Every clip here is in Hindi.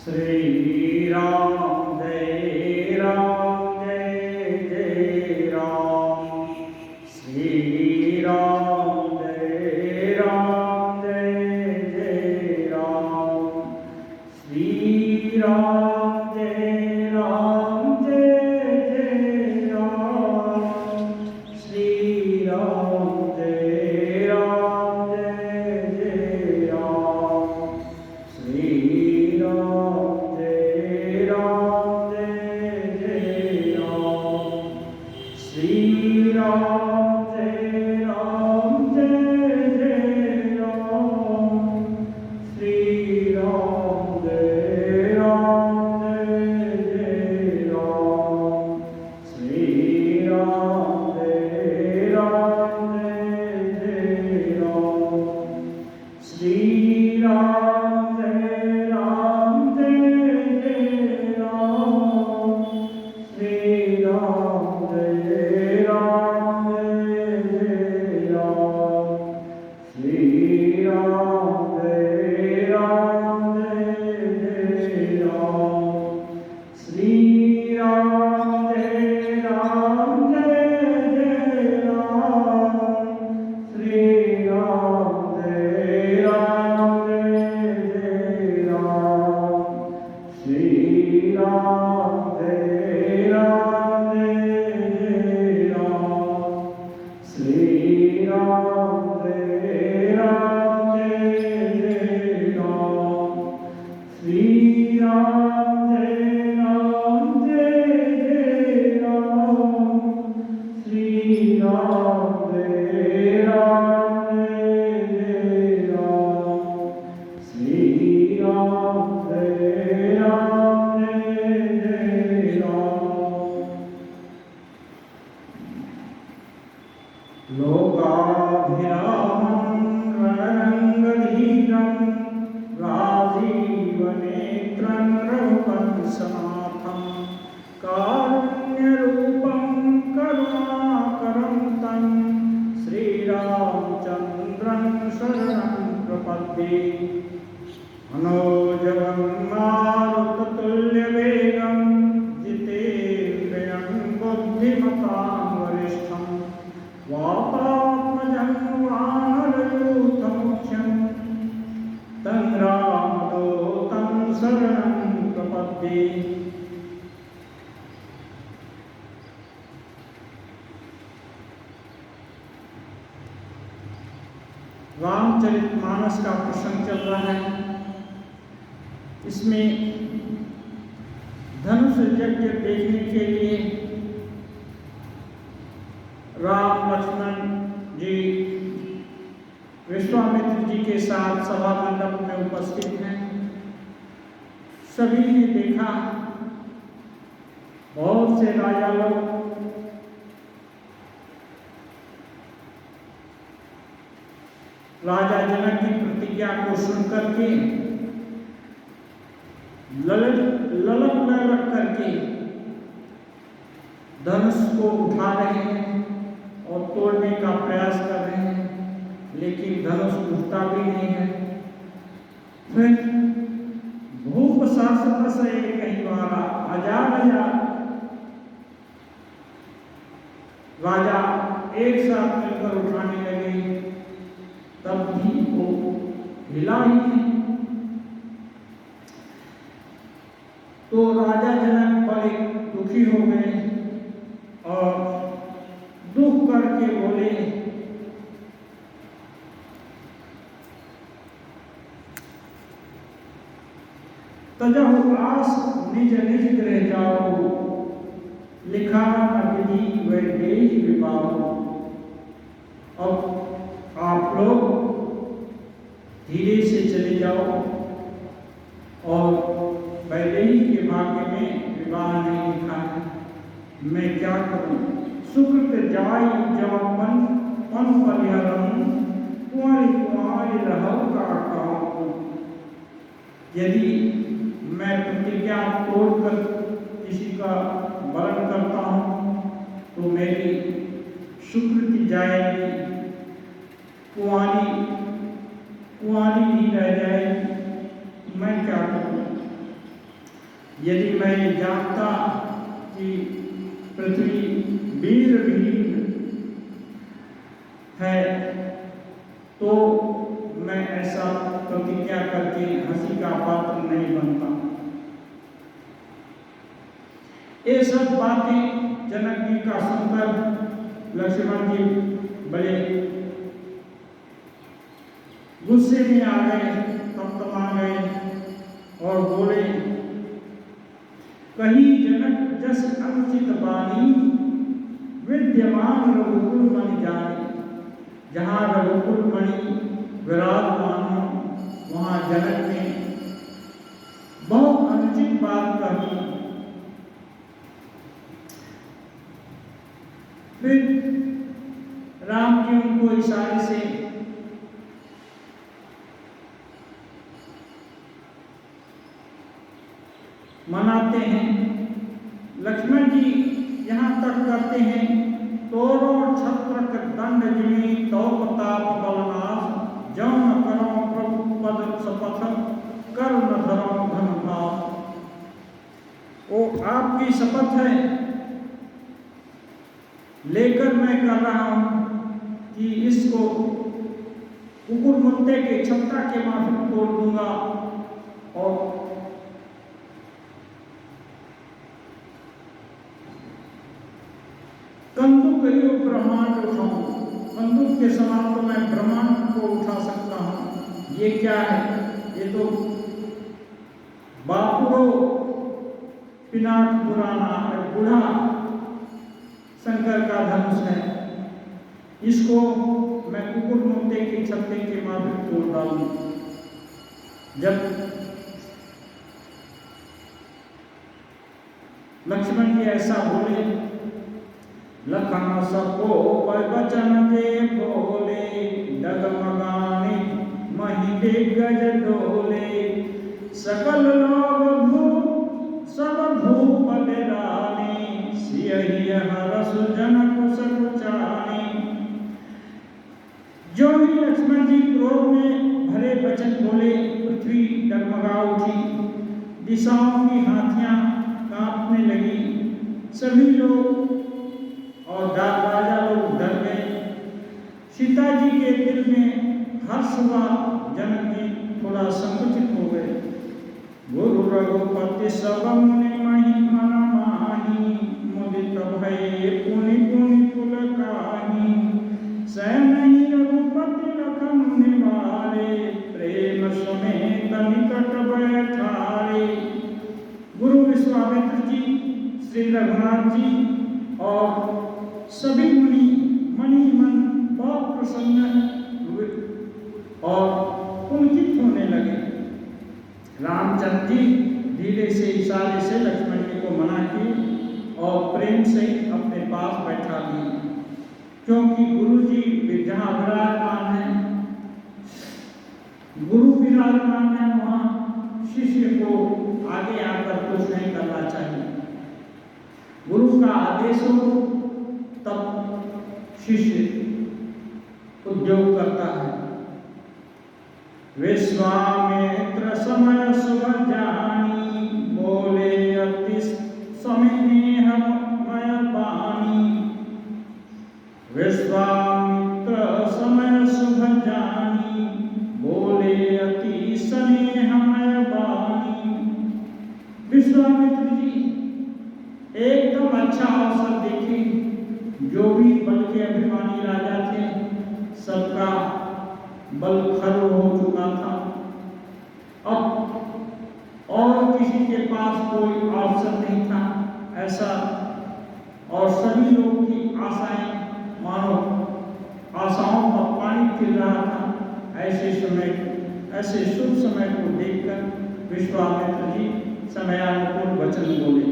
श्री राम जय जय राम। श्री राम जय जय राम। श्री राम जय जय राम। श्री राम जय जय राम। श्री राम जय जय राम। श्री राम जय जय राम। श्री राम जय जय राम। श्री राम जय जय राम। श्री राम जय जय राम। श्री राम जय जय राम। श्री राम जय जय राम। श्री राम जय जय राम। श्री राम जय जय राम। श्री राम जय जय राम। श्री राम जय जय राम। श्री राम जय जय राम। श्री राम जय जय राम। श्री राम जय जय राम। लोकाभिरामं रणरङ्गधीरं राजीवनेत्रं रघुवंशनाथं कारुण्यरूपं करुणाकरं तं श्रीरामचन्द्रं शरणं प्रपद्ये। मनोजवं मारुततुल्यवेगं जितेन्द्रियं बुद्धिमतां वरिष्ठं वातात्मजं वानरयूथमुख्यं तं रामदूतं शरणं प्रपद्ये। रामचरितमानस का प्रसंग चल रहा है। इसमें धनुष यज्ञ देखने के लिए राम लक्ष्मण जी विश्वामित्र जी के साथ सभा मंडप में उपस्थित हैं। सभी ने देखा, बहुत से राजा लोग राजा जनक की प्रतिज्ञा को सुनकर के ललक करके धनुष को उठा रहे हैं और तोड़ने का प्रयास कर रहे हैं, लेकिन धनुष उठता भी नहीं है। फिर भूप शासन से कहीं वाला हजार राजा एक साथ मिलकर उठाने लगे, तब भी वो हिला ही नहीं। तो राजा जनक बड़े दुखी हो गए और दुख करके बोले, तजहु आस निज निज गृह जाओ, लिखा न विधि वै देहि विपाओ। अब आप लोग धीरे से चले जाओ और वैदेही के भाग्य में विवाह नहीं लिखा है, मैं क्या करूं। सुकृत जाई जवापन पन परिहरम, कुंवारी कुंवारी रहव का कहूं। यदि मैं प्रतिज्ञा तोड़कर किसी का वरण करता हूं तो मेरी सुकृति जाएगी, कुंवारी नहीं रह जाएगी, मैं क्या करूं। यदि मैं ये जानता कि पृथ्वी वीर विहीन है तो मैं ऐसा प्रतिज्ञा करके हंसी का पात्र नहीं बनता। ये सब बातें जनक जी का सुनकर लक्ष्मण जी बड़े गुस्से में आ गए, तमतमा गए और बोले, कहीं जनक जस अनुचित बानी विद्यमान रघुकुल मणि जाने। जहाँ रघुकुल मणि विराजमान हो वहाँ जनक ने बहुत अनुचित बात कही। फिर राम जी उनको इशारे से मनाते हैं। लक्ष्मण जी यहाँ तक करते हैं, तोरो छत्र दंड जिमी तो प्रताप बलनाश जौन करो प्रभु पद शपथ कर न धरो धन भाव। वो आपकी शपथ है लेकर मैं कर रहा हूं कि इसको कुकुर मुत्ते के छत्ता के माफिक तोड़ दूंगा और कंदुक ब्रह्मांड उठाऊं। कंदुक के समान तो मैं ब्रह्मांड को उठा सकता हूं। ये क्या है? ये तो बापुरो पिनाक पुराना है, बूढ़ा शंकर का धनुष है। इसको मैं कुकुर मुत्ते के छत्ते के माफिक तोड़ डालूं। जब लक्ष्मण जी ऐसा बोले, लखन सबको वचन दे बोले डगमगाने मही दिग्गज डोले। सकल लोग सब भूप डराने सियहि हरस जनक सकुचाने। जो ही लक्ष्मण जी क्रोध में भरे वचन बोले, पृथ्वी डगमगा उठी, दिशाओं की हाथियां कांपने लगी। सभी लोग और राजा लोग डर गए। सीता जी के दिल में हर्ष हुआ, जनक जी थोड़ा संकुचित हो गए। गुरु रघुपति सब मुनि महि मन माही मुदित भये पुनि पुनि कुल काही। सह नहीं रघुपति लखन निवारे प्रेम समेत निकट बैठारे। गुरु विश्वामित्र जी, श्री रघुनाथ जी और सभी मुनि मणि मन बहुत प्रसन्न हुए और पुलकित होने लगे। रामचंद्र जी धीरे से इशारे से लक्ष्मण जी को मना की और प्रेम से अपने पास बैठा दिए, क्योंकि गुरु जी जहाँ विराजमान है, गुरु विराजमान है, वहाँ शिष्य को आगे आकर कुछ नहीं करना चाहिए। गुरु का आदेश हो तब शिष्य उद्योग करता है। विश्वामित्र समय शुभ जानी बोले अति समिनेह मय बानी। विश्वामित्र समय शुभ जानी बोले अति स्नेहमय बानी। विश्वामित्र जी एकदम अच्छा अवसर देखे। जो भी बल के अभिमानी राजा थे, सबका बल खर हो चुका था। अब और किसी के पास कोई अवसर नहीं था ऐसा, और सभी लोगों की आशाएं मानो आशाओं का पानी फिर रहा था। ऐसे समय, ऐसे शुभ समय को देखकर विश्वामित्र जी समयानुकूल वचन बोले,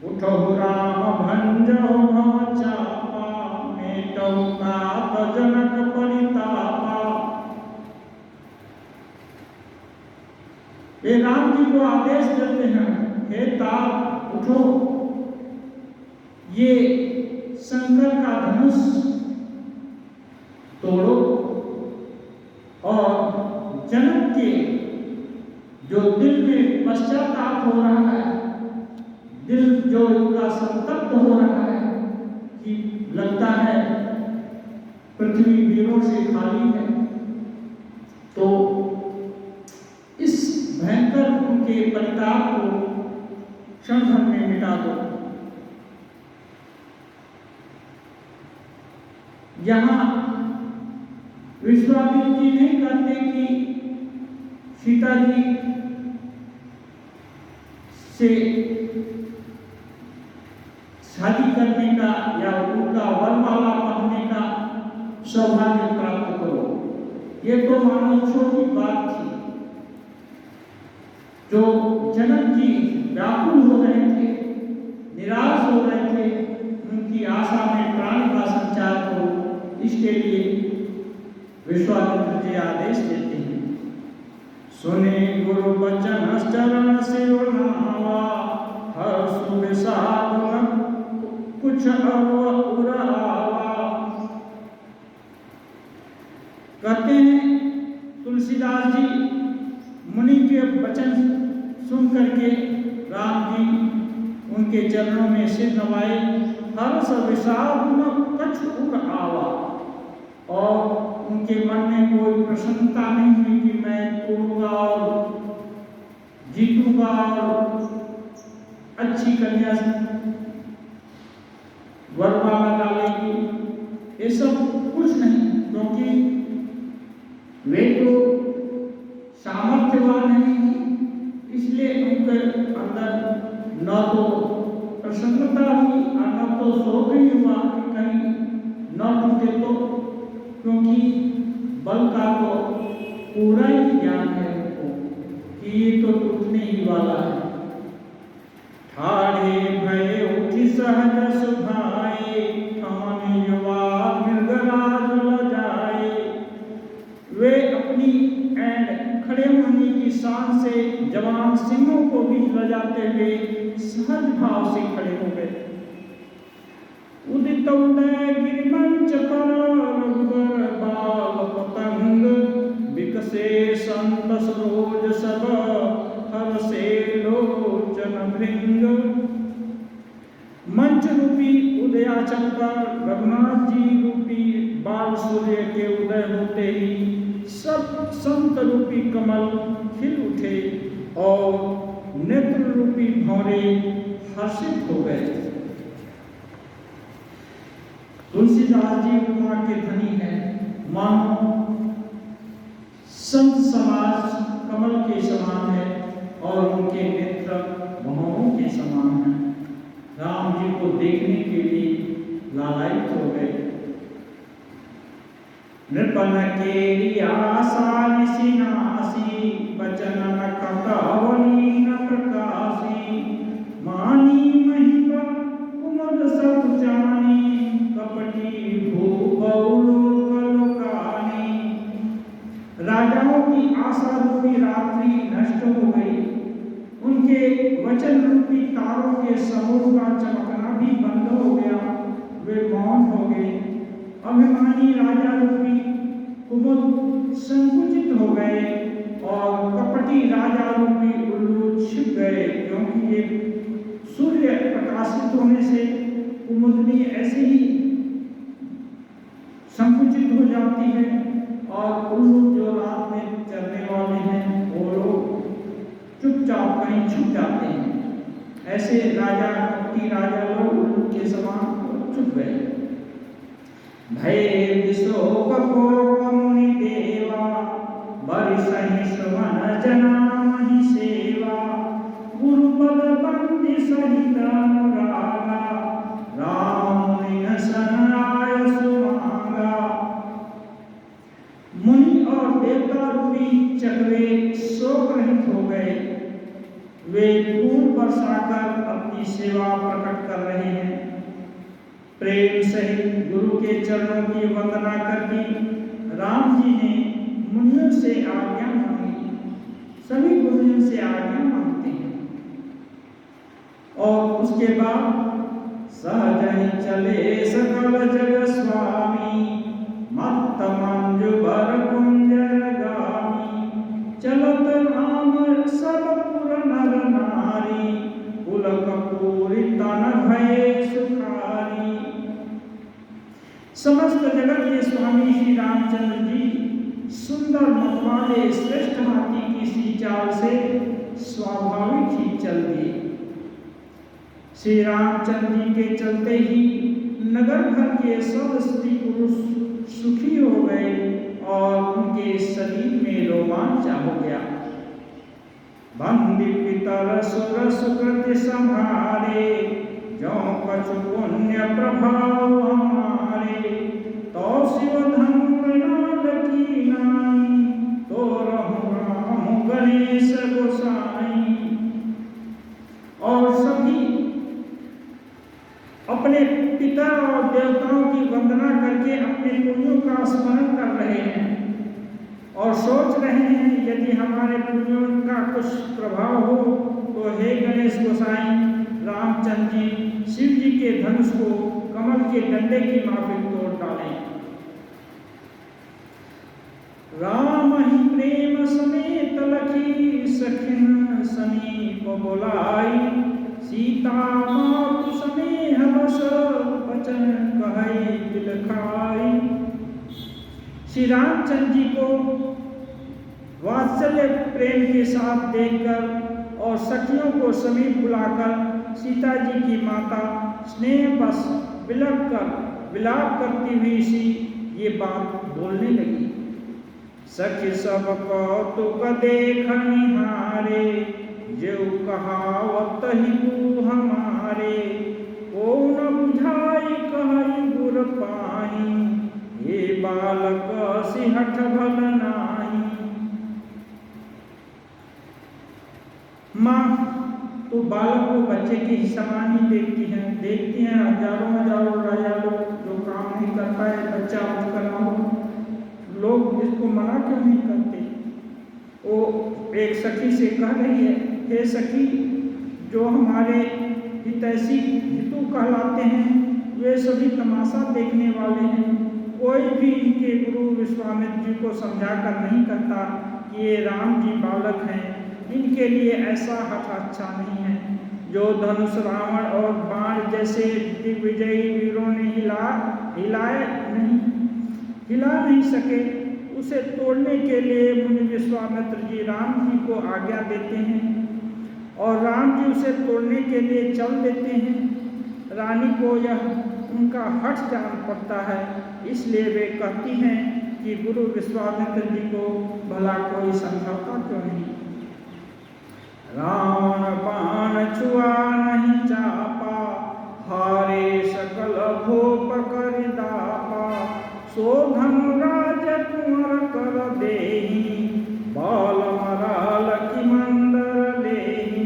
उठो राम भंजो भव चापा मेटौ तात जनक परितापा। ये राम जी को आदेश देते हैं, हे तात उठो, ये शंकर का धनुष तोड़ो और जनक के जो दिल में पश्चाताप हो रहा है दिल जो इनका संतप्त हो रहा है कि लगता है पृथ्वी वीरों से खाली है, तो इस भयंकर उनके परिताप को क्षण भर में मिटा दो। यहाँ विश्वामित्र जी नहीं कहते कि सीता जी से शादी करने का या उनका वरमाला पहनने का सौभाग्य प्राप्त करो। ये तो मानो छोटी बात थी। जो जनक जी व्याकुल हो रहे थे, निराश हो रहे थे, उनकी आशा में प्राण का संचार करो, इसके लिए विश्वामित्र जी आदेश देते हैं। सुने गुरु वचन चरण शिव नावा, हर सुर साधन कुछ उरावा। कहते हैं तुलसीदास जी मुनि के वचन सुन करके राम जी उनके चरणों में सिर नवाए, हर्ष विषाद न कछ उर आवा। और उनके मन में कोई प्रसन्नता नहीं हुई कि मैं तोड़ूंगा और जीतूंगा और अच्छी कन्या वरमाला डालेगी, ये सब कुछ नहीं, क्योंकि वे तो सामर्थ्यवान नहीं, इसलिए उनके अंदर न तो प्रसन्नता हुई और न तो शोक ही हुआ कि कहीं न टूटे तो, क्योंकि बल का तो पूरा ही ज्ञान है उनको कि ये तो टूटने ही वाला है। ठाड़े भय उठी सहज सुभाए, ठमन युवा मृगराज लजाए। वे अपनी एंड खड़े होने की शान से जवान सिंहों को भी लजाते हुए सहज भाव से खड़े हो गए। उदित उदय गिरिमंच पर रघुबर बाल पतंग, विकसे संत सरोज सब हर्षे लोचन भृंग। मंच रूपी उदयाचल पर रघुनाथ जी रूपी बाल सूर्य के उदय होते ही सब संत रूपी कमल खिल उठे और नेत्र रूपी भौरे हर्षित हो गए। तुलसीदास जी उपमा के धनी है, मानो संत समाज कमल के समान है और उनके नेत्र भौरों के समान है। राम जी को देखने के लिए लालायित हो गए। नृपन के आशा निशिनासी, बचन न कटावनी न प्रकाशी। मानी महिमा कुमुद सब जानी, कपटी भूलोकानी। राजाओं की आशा रूपी रात्रि नष्ट हो गई, उनके वचन रूपी तारों के समूह का चमकना भी बंद हो गया, वे मौन हो गए। अभिमानी राजा रूपी कुमुद संकुचित हो गए और कपटी राजा रूपी उल्लू छिप गए, क्योंकि ये सूर्य प्रकाशित होने से कुमुदनी ऐसे ही संकुचित हो जाती है और उल्लू जो रात में चलने वाले हैं वो लोग चुपचाप कहीं छुप जाते हैं। ऐसे राजा कपटी राजा लोग उल्लू के समान छुप गए। भय विशोक को मुनि देवा, बरिसहि श्रवण जना महि सेवा। गुरुपद बंदी सहित अनुरागा, राम मुनि सन आय सुमांगा। मुनि और देवता रूपी चकवे शोक रहित हो गए, वे फूल बरसाकर अपनी सेवा प्रकट कर रहे हैं। प्रेम सहित गुरु के चरणों की वंदना करके राम जी ने मुनियों से आज्ञा मांगी। सभी गुरुजन से आज्ञा मांगते हैं और उसके बाद सहज ही चले सकल जग स्वामी, मत्त मंजु बर कुंजर गामी। चलत राम सब पुर नर नारी, पुलक पूरी तन भय सुखारी। समस्त जगत के स्वामी श्री रामचंद्र जी सुंदर मतवाले श्रेष्ठ हाथी की सी चाल से स्वाभाविक ही चल दिए। श्री रामचंद्र जी के चलते ही नगर भर के सब स्त्री पुरुष सुखी हो गए और उनके शरीर में रोमांच हो गया। बंदी पितर सुर सुकृत संहारे, जो कछु पुण्य प्रभाव हमारे, तो शिव धन मृणाल की नाई, तो रहु राम गणेश गोसाई। और सभी अपने पिता और देवताओं की वंदना करके अपने पुण्यों का स्मरण कर रहे हैं और सोच रहे हैं यदि हमारे पुण्यों का कुछ प्रभाव हो तो हे गणेश गोसाई रामचंद्र जी शिव जी के धनुष को कमल के डंडे की माफिक तोड़ डालें। राम ही प्रेम समेत लखी सखिन समीप बुलाई, सीता मातु स्नेह बस वचन कहई बिलखाई। श्री रामचंद्र जी को वात्सल्य प्रेम के साथ देखकर और सखियों को समीप बुलाकर सीता जी की माता स्नेह बस विलाप करती हुई सी ये बात बोलने लगी। सखी सब कौतुक देख निहारे, जो कहावत ही तू हमारे, को न बुझाई कहई गुर पाई, ये बालक सिहठ भल नाही। माँ तो बालक को बच्चे के ही समान ही देखती हैं हजारों राजा लोग जो काम नहीं कर पाए बच्चा कुछ करना हो, लोग इसको मना क्यों नहीं करते। वो एक सखी से कह रही है, हे सखी जो हमारे हितैषी हितू कहलाते हैं वे सभी तमाशा देखने वाले हैं, कोई भी इनके गुरु विश्वामित्र जी को समझा कर नहीं कहता कि ये राम जी बालक हैं, इनके लिए ऐसा हठ अच्छा नहीं है। जो धनुष रावण और बाण जैसे दिग्विजयी वीरों ने हिला नहीं सके, उसे तोड़ने के लिए मुनि विश्वामित्र जी राम जी को आज्ञा देते हैं और राम जी उसे तोड़ने के लिए चल देते हैं। रानी को यह उनका हठ जान पड़ता है, इसलिए वे कहती हैं कि गुरु विश्वामित्र जी को भला कोई समझौता क्यों नहीं। रावण बाण छुआ नहीं चापा, हारे सकल भूप कर दापा, सो धनुराज कुंवर कर देहि, बाल मराल की मंदर लेहि।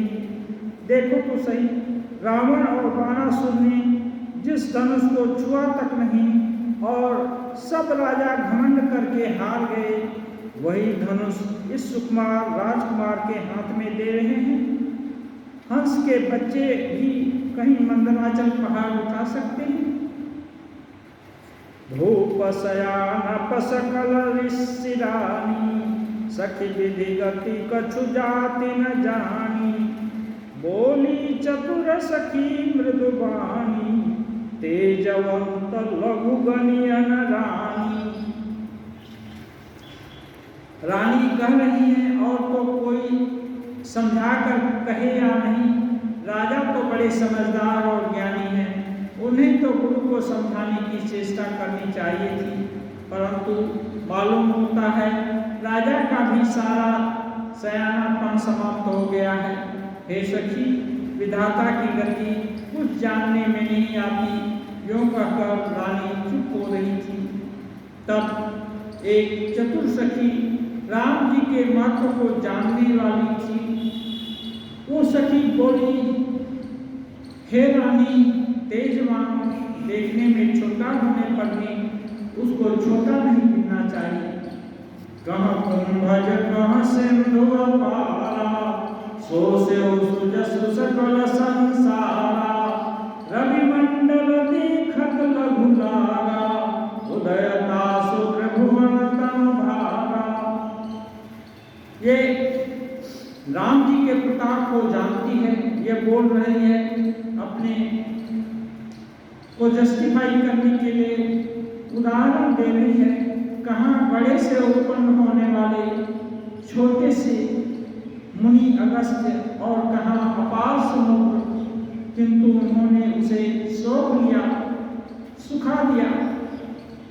देखो तो सही, रावण और बाणासुर ने जिस धनुष को छुआ तक नहीं और सब राजा घमंड करके हार गए, वही धनुष इस सुकुमार राजकुमार के हाथ में दे रहे हैं। हंस के बच्चे भी कहीं मंदराचल पहाड़ उठा सकते हैं। धूप शयान पसकल ऋषिरानी, सखी विधि गति कछु जाति न जानी, बोली चतुर सखी मृदुबानी, तेजवंत लघु गनियन रानी। रानी कह रही है और तो कोई समझा कर कहे या नहीं, राजा तो बड़े समझदार और ज्ञानी हैं, उन्हें तो गुरु को समझाने की चेष्टा करनी चाहिए थी, परंतु मालूम होता है राजा का भी सारा सयानापन समाप्त हो गया है। हे सखी, विधाता की गति कुछ जानने में नहीं आती, यूं कहकर रानी चुप हो रही थी। तब एक चतुर सखी राम जी के महत्व को जानने वाली थी, वो सखी बोली, हे रानी, तेजवान देखने में छोटा होने पर भी उसको छोटा नहीं दिखना चाहिए। कहाँ कुंभज कहाँ सिंधु अपारा, सो से सुजसु सकल संसारा, रवि मंडल देखत लघु लागा, उदयता शुक्र भुवन तन भागा। ये राम जी के प्रताप को जानती है, ये बोल रही है अपने को जस्टिफाई करने के लिए उदाहरण दे रही है। कहाँ बड़े से उत्पन्न होने वाले छोटे से मुनि अगस्त्य और कहाँ अपार समुद्र, किंतु उन्होंने उसे सोख लिया, सुखा दिया,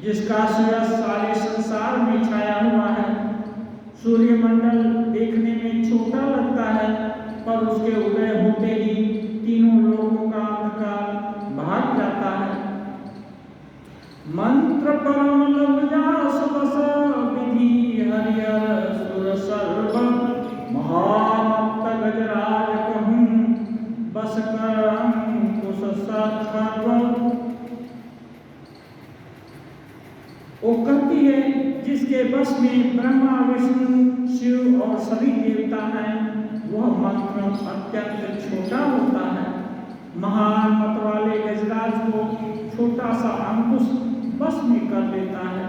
जिसका सूरज सारे संसार में छाया हुआ है। सूर्यमंडल देखने में छोटा लगता है, पर उसके उदय होते ही तीनों लोगों का अंधकार भाग जाता है। मंत्र परम लवजास बस विधि हरियर सुर सर्व महामत्त गजराज कहूँ बस कर अंकुश सर्व। वो कहती है जिसके बस में ब्रह्मा विष्णु शिव और सभी देवता हैं, वह मंत्र अत्यंत छोटा होता है। महान मत वाले गजराज को छोटा सा अंकुश बस में कर देता है।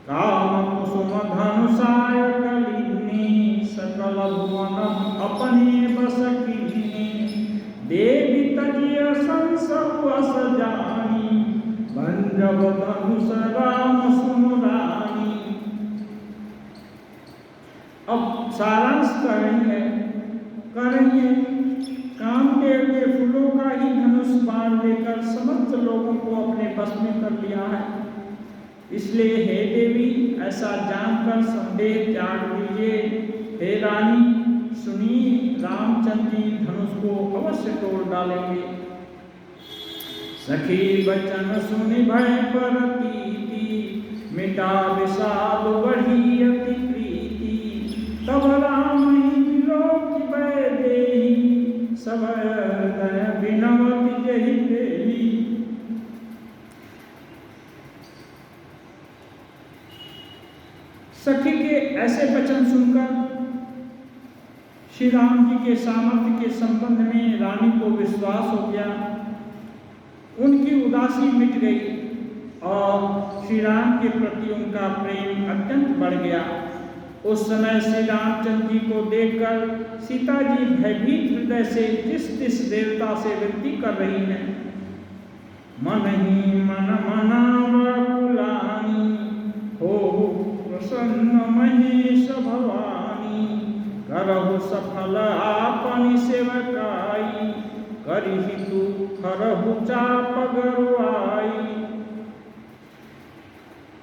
काम कुसुम धनुषाय कलिनी सकल भुवन अपने बस कीनी देवी तजिय संसव अस जानी पंजब धनुष राम सुमरानी। अब सारांश कर रही है कामदेव के फूलों का ही धनुष बाण लेकर समस्त लोगों को अपने बस में कर लिया है। इसलिए हे देवी, ऐसा जानकर संदेह त्याग दीजिए। हे रानी, सुनिए, रामचंद्र जी धनुष को अवश्य तोड़ डालेंगे। सखी बचन सुनि भय परतीति मिटा विषाद बढ़ी अति प्रीति तब राम ही विलोक भय देहि सब हृदय बिनवति जहि देहि। सखी के ऐसे वचन सुनकर श्री राम जी के सामर्थ्य के संबंध में रानी को विश्वास हो गया। उनकी उदासी मिट गई और श्री राम के प्रति उनका प्रेम अत्यंत बढ़ गया। उस समय श्री रामचंद्र जी को देखकर सीता जी भयभीत हृदय से जिस देवता से विनती कर रही हैं, मन ही मन मनावकुलानी हो प्रसन्न महेश भवानी करहु सफल आपनि सेवकाई करिहि तू हरहु चाप गरुआई।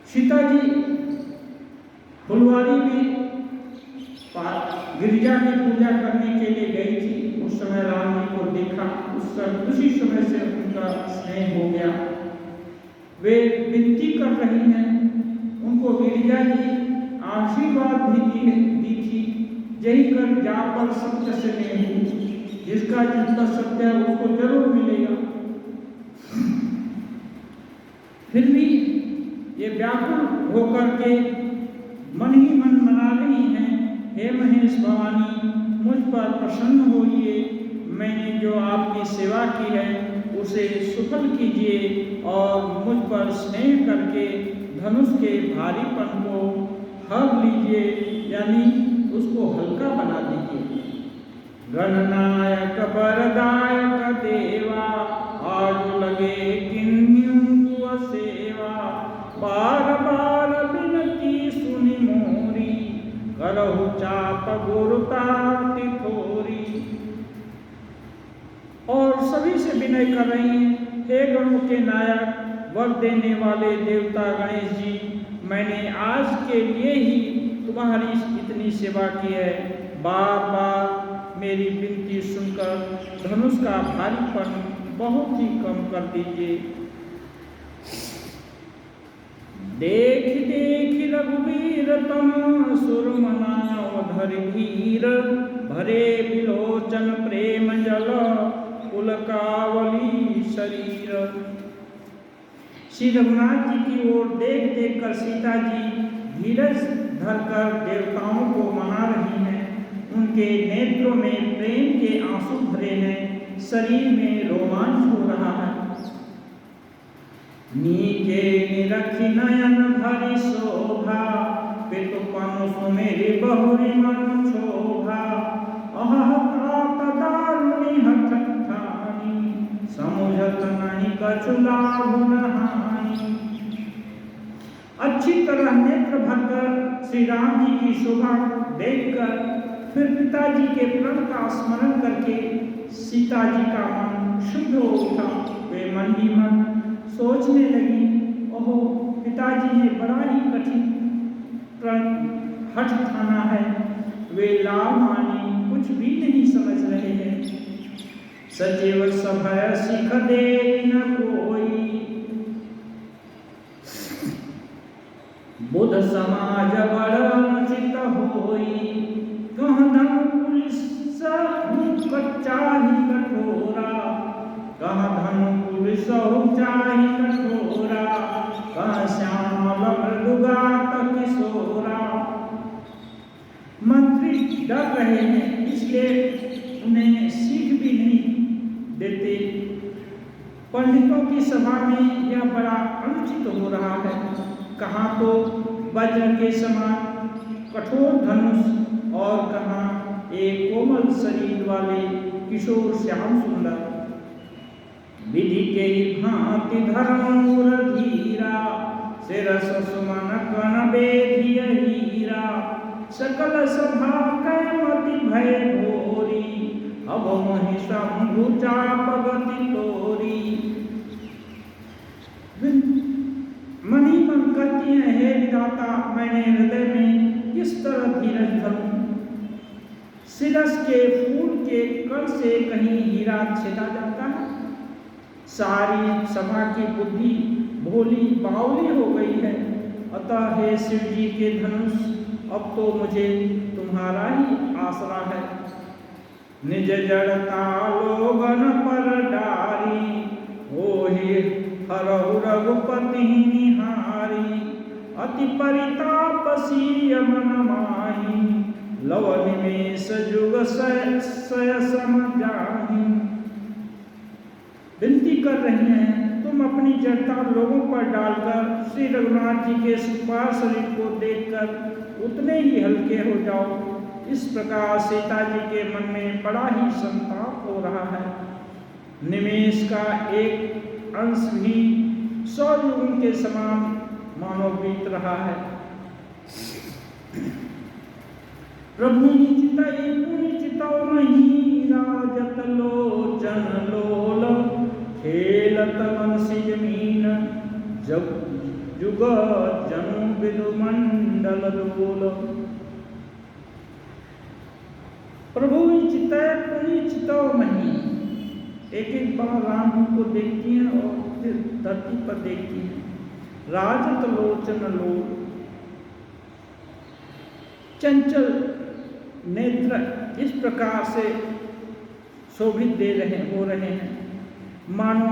सीता जी फुलवारी में गिरिजा की पूजा करने के लिए गई थी। उस समय राम जी को देखा, उसी समय से उनका स्नेह हो गया। वे विनती कर रही हैं, उनको गिरिजा जी आशीर्वाद भी दी थी, जय कर जा पर सत्य से नहीं, जिसका जितना सत्य है उसको जरूर मिलेगा। फिर भी ये व्याकुल होकर के मन ही मन मना रही हैं, हे महेश भवानी, मुझ पर प्रसन्न होइए। मैंने जो आपकी सेवा की है उसे सफल कीजिए और मुझ पर स्नेह करके धनुष के भारीपन को हर लीजिए, यानी उसको हल्का बना दीजिए। गणनायक वरदायक देवा आज लगे किन्हीं सेवा बार बार बिनती सुनि मोरी करहु चाप गुरुता तिथोरी। और सभी से विनय कर रही हैं, हे गणों के नायक, वर देने वाले देवता गणेश जी, मैंने आज के लिए ही तुम्हारी इतनी सेवा की है। बार बार मेरी विनती सुनकर धनुष का भारीपन बहुत ही कम कर दीजिए। देख देख रघुवीर तम सुरमनाव धर धीर भरे विलोचन प्रेम जल पुलकावली शरीर। श्री रघुनाथ जी की ओर देख देख कर सीता जी धीरज धरकर देवताओं को मना रही हैं। उनके नेत्रों में प्रेम के आंसू भरे हैं, शरीर में रोमांच हो रहा है। नीके निरखी नयन भरी शोभा पितुपन सुमेरि बहुरी मन शोभा अह दारुण कछुलाभ नहाई। अच्छी तरह नेत्र भरकर श्री राम जी की शोभा देखकर फिर पिताजी के प्रण का स्मरण करके सीता जी का मन शुद्ध हो उठा। वे मन ही मन सोचने लगी, ओहो पिताजी ने बड़ा ही कठिन प्रण हठ ठाना है, वे लाभ हानि कुछ भी नहीं समझ रहे हैं। सजीव सभय सिख दे न कोई, बुध समाज बड़ अनुचित होई। कह धन पुलिस चाही कठोरा, कह धन पुलिस चाही कठोरा, कह श्यामल मृदुगात किशोरा। मंत्री डर रहे हैं, इसलिए उन्हें सीख भी नहीं देते। पंडितों की सभा में यह बड़ा अनुचित हो रहा है। कहाँ तो वज्र के समान कठोर धनुष और कहाँ एक कोमल शरीर वाले किशोर श्याम सुंदर। विधि के भांति धर्मूर धीरा, शिरस सुमन कन बेधिय हीरा। सकल सभा कैमति भय भोरी, अब मोहि शंभु चाप गति तोरी। मनी मन कहती है, हे विधाता मैंने हृदय में किस तरह धीरज धरूं। शिरस के फूल के कण से कहीं हीरा छेदा जाता है। सारी सभा की बुद्धि भोली बावली हो गई है। अतः हे शिव जी के धनुष, अब तो मुझे तुम्हारा ही आसरा है। निज जड़ता लोगन पर डारी, होहि हरहु रघुपति निहारी। अति परिताप सिय मन माही, लव निमेष जुग सय सम जाही। विनती कर रही हैं, तुम अपनी जड़ता लोगों पर डालकर श्री रघुनाथ जी के सुपार शरीर को देखकर उतने ही हल्के हो जाओ। इस प्रकार सीता जी के मन में बड़ा ही संताप हो रहा है। निमेष का एक अंश भी 100 युगों के समान मानो बीत रहा है। प्रभु चितई पुनि चितौ मही, राजत लोचन लोल। खेलत बंसी जमीन, जब जुग जनु बिदु मंडल डोल। प्रभु चितय पुनि चितौ मही। एक एक बार राम को देखती हैं और फिर धरती पर देखती हैं। राजत लोचन लोल, चंचल नेत्र इस प्रकार से शोभित हो रहे हैं, मानो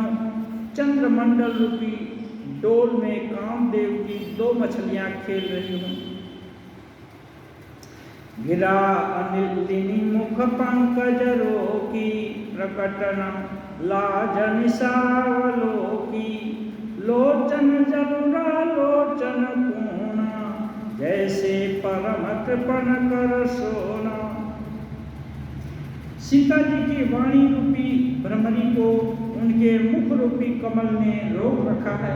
चंद्रमंडल रूपी डोल में कामदेव की 2 मछलियां खेल रही हों। गिरा अनिलिनी मुख पंकज रोकी, प्रकटन लाज निसावलोकी। लोचन जनुरा लोचन पूर्णा, जैसे परम कृपण कर सोना। सीता जी की वाणी रूपी भ्रमरी को उनके मुख रूपी कमल ने रोक रखा है।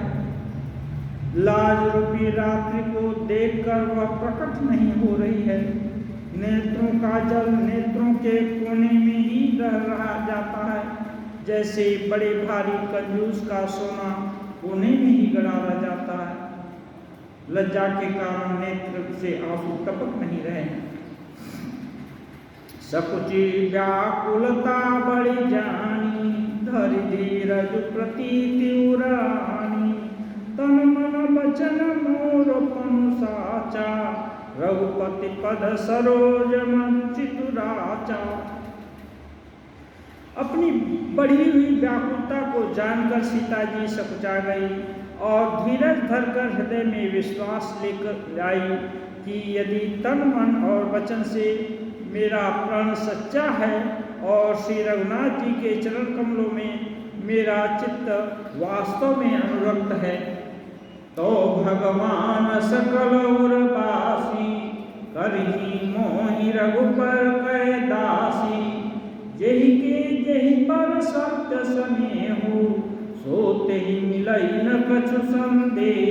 लाज रूपी रात्रि को देखकर वह प्रकट नहीं हो रही है। नेत्रों का जल नेत्रों के कोने में ही रह रहा जाता है, जैसे बड़े भारी कंजूस का सोना कोने में ही गड़ा रह जाता है। लज्जा के कारण नेत्र से आंसू टपक नहीं रहे। सकुची व्याकुलता बड़ी जानी, धरि धीरज प्रतीति उरानी। तन मन बचन मोर पनु साचा, रघुपति पद सरोज मन चितुराचा। अपनी बढ़ी हुई व्याकुलता को जानकर सीता जी सकुचा गई और धीरज धरकर हृदय में विश्वास लेकर आई कि यदि तन मन और वचन से मेरा प्राण सच्चा है और श्री रघुनाथ जी के चरण कमलों में मेरा चित्त वास्तव में अनुरक्त है, तो भगवान सकल उर्वासी। करही मोहि रघुपर कै दासी, जेहि के जेहि पर सत्य स्नेहु। सोते ही मिलई न कछु संदेह।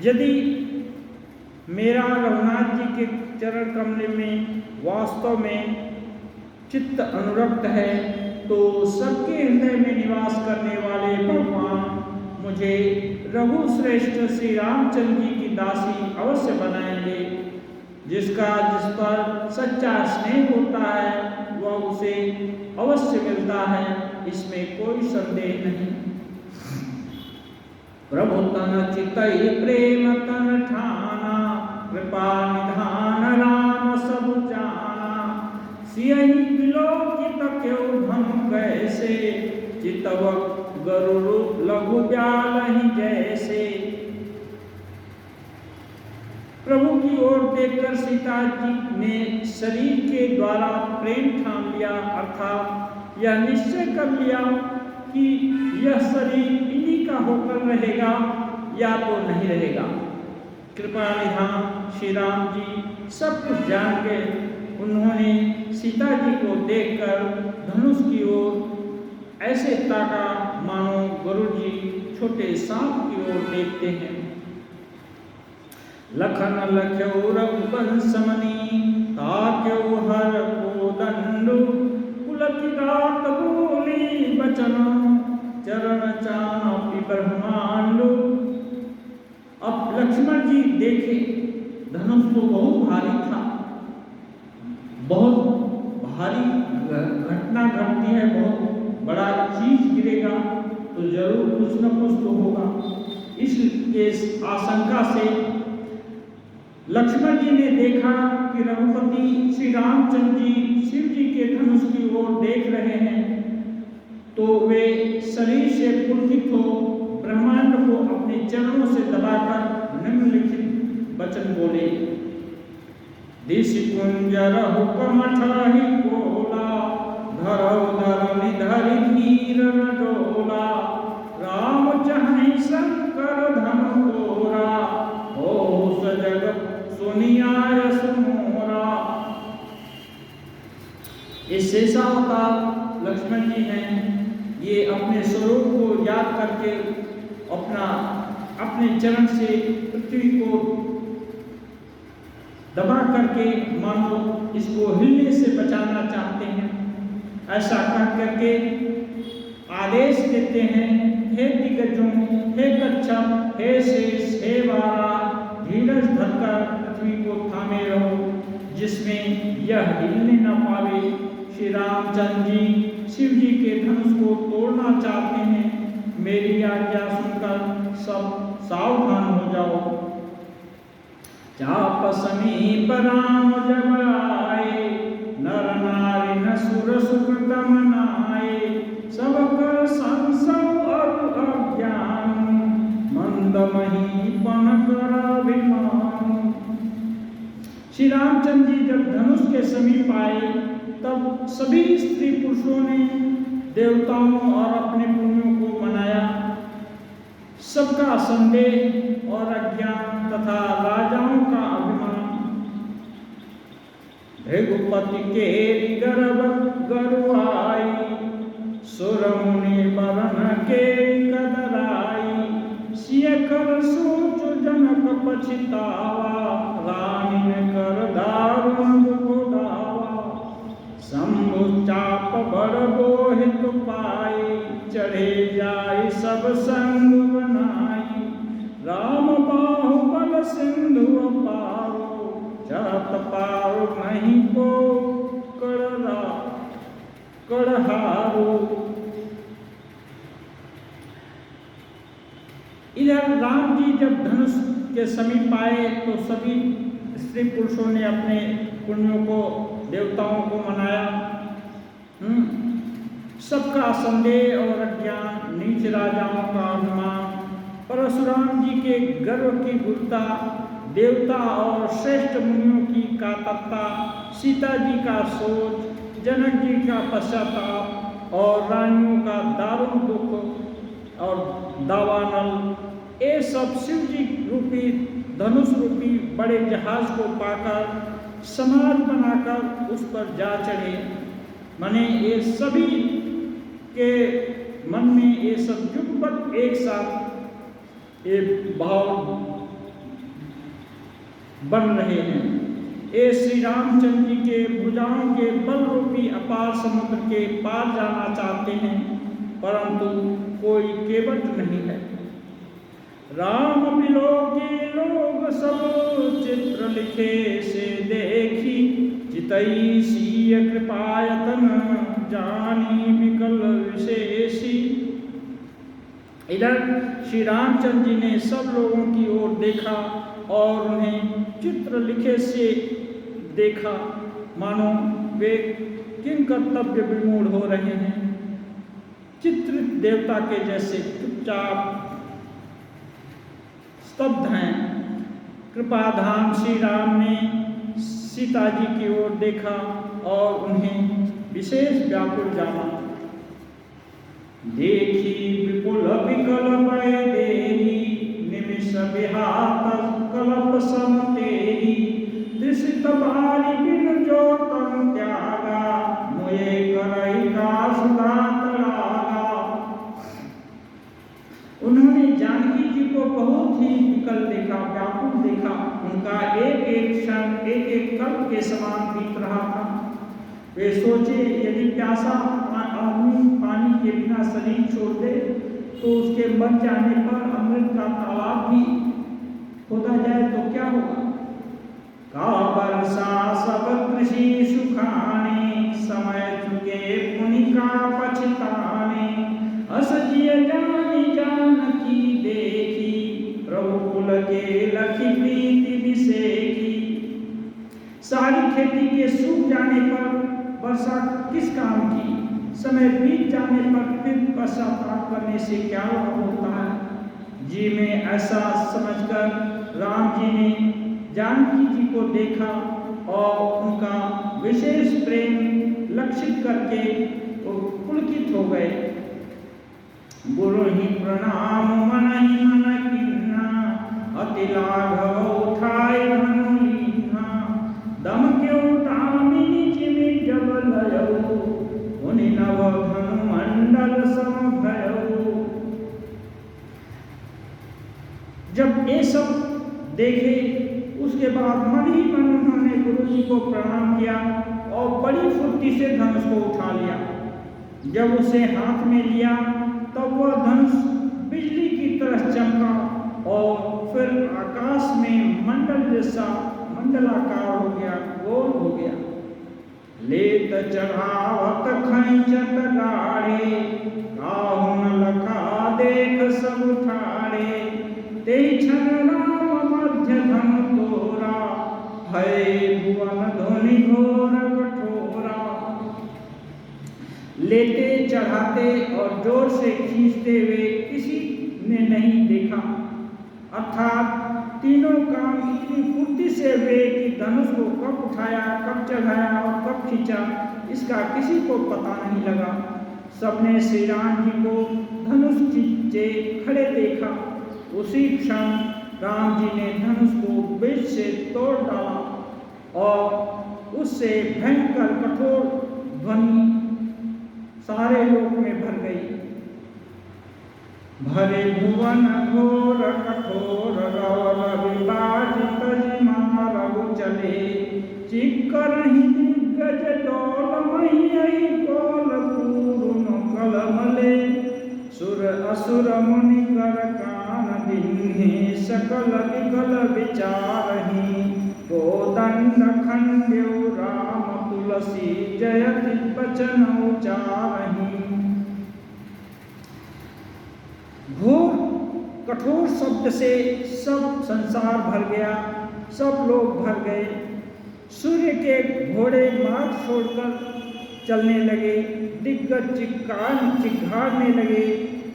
यदि मेरा रघुनाथ जी के चरण कमल में वास्तव में चित्त अनुरक्त है तो सबके हृदय में निवास करने वाले भगवान मुझे रघु श्रेष्ठ श्री रामचंद्र जी की दासी अवश्य बनाएंगे। जिसका जिस पर सच्चा स्नेह होता है वह उसे अवश्य मिलता है, इसमें कोई संदेह नहीं। प्रभु तन चितई प्रेम तन ठाना, कृपा निधान राम सब जाना। सियहि विलोकित क्यों धम कैसे, चितव गरुड़ लघु ब्यालहि जैसे। प्रभु की ओर देखकर सीता जी ने शरीर के द्वारा प्रेम ठान लिया, अर्थात यह निश्चय कर लिया कि यह शरीर इन्हीं का होकर रहेगा या तो नहीं रहेगा। कृपा निधान श्री राम जी सब कुछ जान के उन्होंने सीता जी को देखकर धनुष की ओर ऐसे ताका मानो गुरु जी छोटे सांप की ओर देखते हैं। लखन लख्यो रघुवंश मणि, ताक्यो हर को दंडु। पुलकित बोली बचन, चरण चापि ब्रह्मांडु। अब लक्ष्मण जी देखे धनुष तो बहुत भारी था, बहुत भारी घटना घटती है, बहुत बड़ा चीज गिरेगा तो जरूर कुछ न कुछ तो होगा। इसके आशंका से लक्ष्मण जी ने देखा कि रघुपति श्री रामचंद्र जी शिव जी के धनुष की ओर देख रहे हैं तो वे शरीर से पुलकित हो ब्रह्मांड को अपने चरणों से दबाकर निम्नलिखित वचन बोले। दिशि कुंजर हुकमठहि बोला, धरौ धरनि धरि धीर न डोला। राम चाहि शंकर धनु तोरा, हो सजग सुनियाय सुमोरा। इस शेषावतार लक्ष्मण जी हैं, ये अपने स्वरूप को याद करके अपने चरण से पृथ्वी को दबा करके मानो इसको हिलने से बचाना चाहते हैं। ऐसा कह करके आदेश देते हैं, हे दिग्गजों, हे कच्छप, हे शेष, हे वारा, धीरज धरकर पृथ्वी को थामे रहो जिसमें यह हिलने न पावे। श्री रामचंद्र जी शिव जी के धनुष को तोड़ना चाहते हैं, मेरी आज्ञा सुनकर सब सावधान हो जाओ। चाप समीप राम जब आए, नर नारी न सुर सुख दमनाए। सब कर संसव और अज्ञान, मंद महीपन कर अभिमान। श्री रामचंद्र जी जब धनुष के समीप आए तब सभी स्त्री पुरुषों ने देवताओं और अपने पुण्यों को मनाया। सबका संदेह और अज्ञान तथा राजाओं का अभिमान। भृगुपति के गर्भ गरुआई, सुर मुनि बरन के कदराई। सिय कर सोच जनक पछतावा, रानी ने कर दारुण को दावा। शंभु चाप बड़ बोहित पाई, चढ़े जाय सब संग बनाई। राम बाहुबल सिंधु पारो, चढ़त पारो नहीं को कड़हारो। इधर राम जी जब धनुष के समीप आए तो सभी स्त्री पुरुषों ने अपने पुण्यों को देवताओं को मनाया। सबका संदेह और अज्ञान, नीच राजाओं का अभिमान, परशुराम जी के गर्व की गुरुता, देवता और श्रेष्ठ मुनियों की कातरता, सीता जी का सोच, जनक जी का पश्चाताप और रानियों का दारुण दुख और दावानल, ये सब शिव जी रूपी धनुष रूपी बड़े जहाज को पाकर समाज बनाकर उस पर जा चढ़े। माने ये सभी के मन में ये सब युगपत एक साथ ये भाव बन रहे हैं। ये श्री रामचंद्र जी के भुजाओं के बल रूपी अपार समुद्र के पार जाना चाहते हैं, परंतु कोई केवट नहीं है। राम बिलोके लोग सब चित्र लिखे से देखी, चितई सीय कृपायतन जानी विकल विशेषी। इधर श्री रामचंद्र जी ने सब लोगों की ओर देखा और उन्हें चित्र लिखे से देखा, मानो वे किन कर्तव्य विमूढ़ हो रहे हैं, चित्रित देवता के जैसे चुपचाप स्तब्ध हैं। कृपाधाम श्री राम ने सीता जी की ओर देखा और उन्हें विशेष व्याकुल जाना। देखी विपुल विकल भय देही, निमिष विहात कल्प सम तेहि, दृषित बारी बिन जो तन त्यागा, मोये करई दास दात लागा। उन्होंने जानकी जी को बहुत ही विकल देखा, व्याकुल देखा। उनका एक एक क्षण एक एक कल्प के समान बीत रहा था। वे सोचे यदि प्यासा आदमी पानी के बिना शरीर छोड़ दे तो उसके मर जाने पर अमृत का तालाब भी खोदा जाए तो क्या होगा। का वर्षा सब कृषि सुखाने, समय चुके पुनि का पछताने, असजिय जानी जानकी देखी, प्रभु कुल के लखी प्रीति विसेखी। सारी खेती के सूख जाने पर वर्षा किस काम की, समय बीत जाने पर फिर पश्चाताप करने से क्या लाभ होता है। जी में ऐसा समझकर राम जी ने जानकी जी को देखा और उनका विशेष प्रेम लक्षित करके वो पुलकित हो गए। गुरु ही प्रणाम मन ही मन कीन्हा, अति लाघव उठाए धनु लीन्हा, दम के उठामिनी जिमि जब लयऊ, उनि नव धनु मंडल सम भयऊ। जब ये सब देखे उसके बाद मन ही मन उन्होंने गुरु जी को प्रणाम किया और बड़ी फुर्ती से धनुष को उठा लिया। जब उसे हाथ में लिया तब वह धनुष बिजली की तरह चमका और फिर आकाश में मंडल जैसा मंडलाकार हो गया, गोल हो गया। लेत चढ़ावत खैंचत गाढ़े, काहु न लखा देख सब ठाड़े, तेहि क्षण राम मध्य धन तोरा, है भुवन ध्वनि घोर कठोरा। लेते चढ़ाते और जोर से खींचते हुए किसी ने नहीं देखा, अर्थात तीनों काम इतनी फुर्ती से हुए कि धनुष को कब उठाया, कब चढ़ाया और कब खींचा इसका किसी को पता नहीं लगा। सबने श्री राम जी को धनुष खींचे खड़े देखा। उसी क्षण राम जी ने धनुष को बीच से तोड़ डाला और उससे भयंकर कठोर ध्वनि सारे लोक में भर गई। भरे भुवन घोर कठोर रौर विभाजित जिमा रघु चले, चिक्करहि दिग्गज डोल मही कोल पूर्ण कल मले, सुर असुर मुनि कर कान दिन्हे, सकल विकल विचारहि, कोदंड खंड्यो राम तुलसी जयति बचन उचारहि। घोर कठोर शब्द से सब संसार भर गया, सब लोग भर गए। सूर्य के घोड़े मार्ग छोड़कर चलने लगे, दिग्गज चिघाड़ने लगे,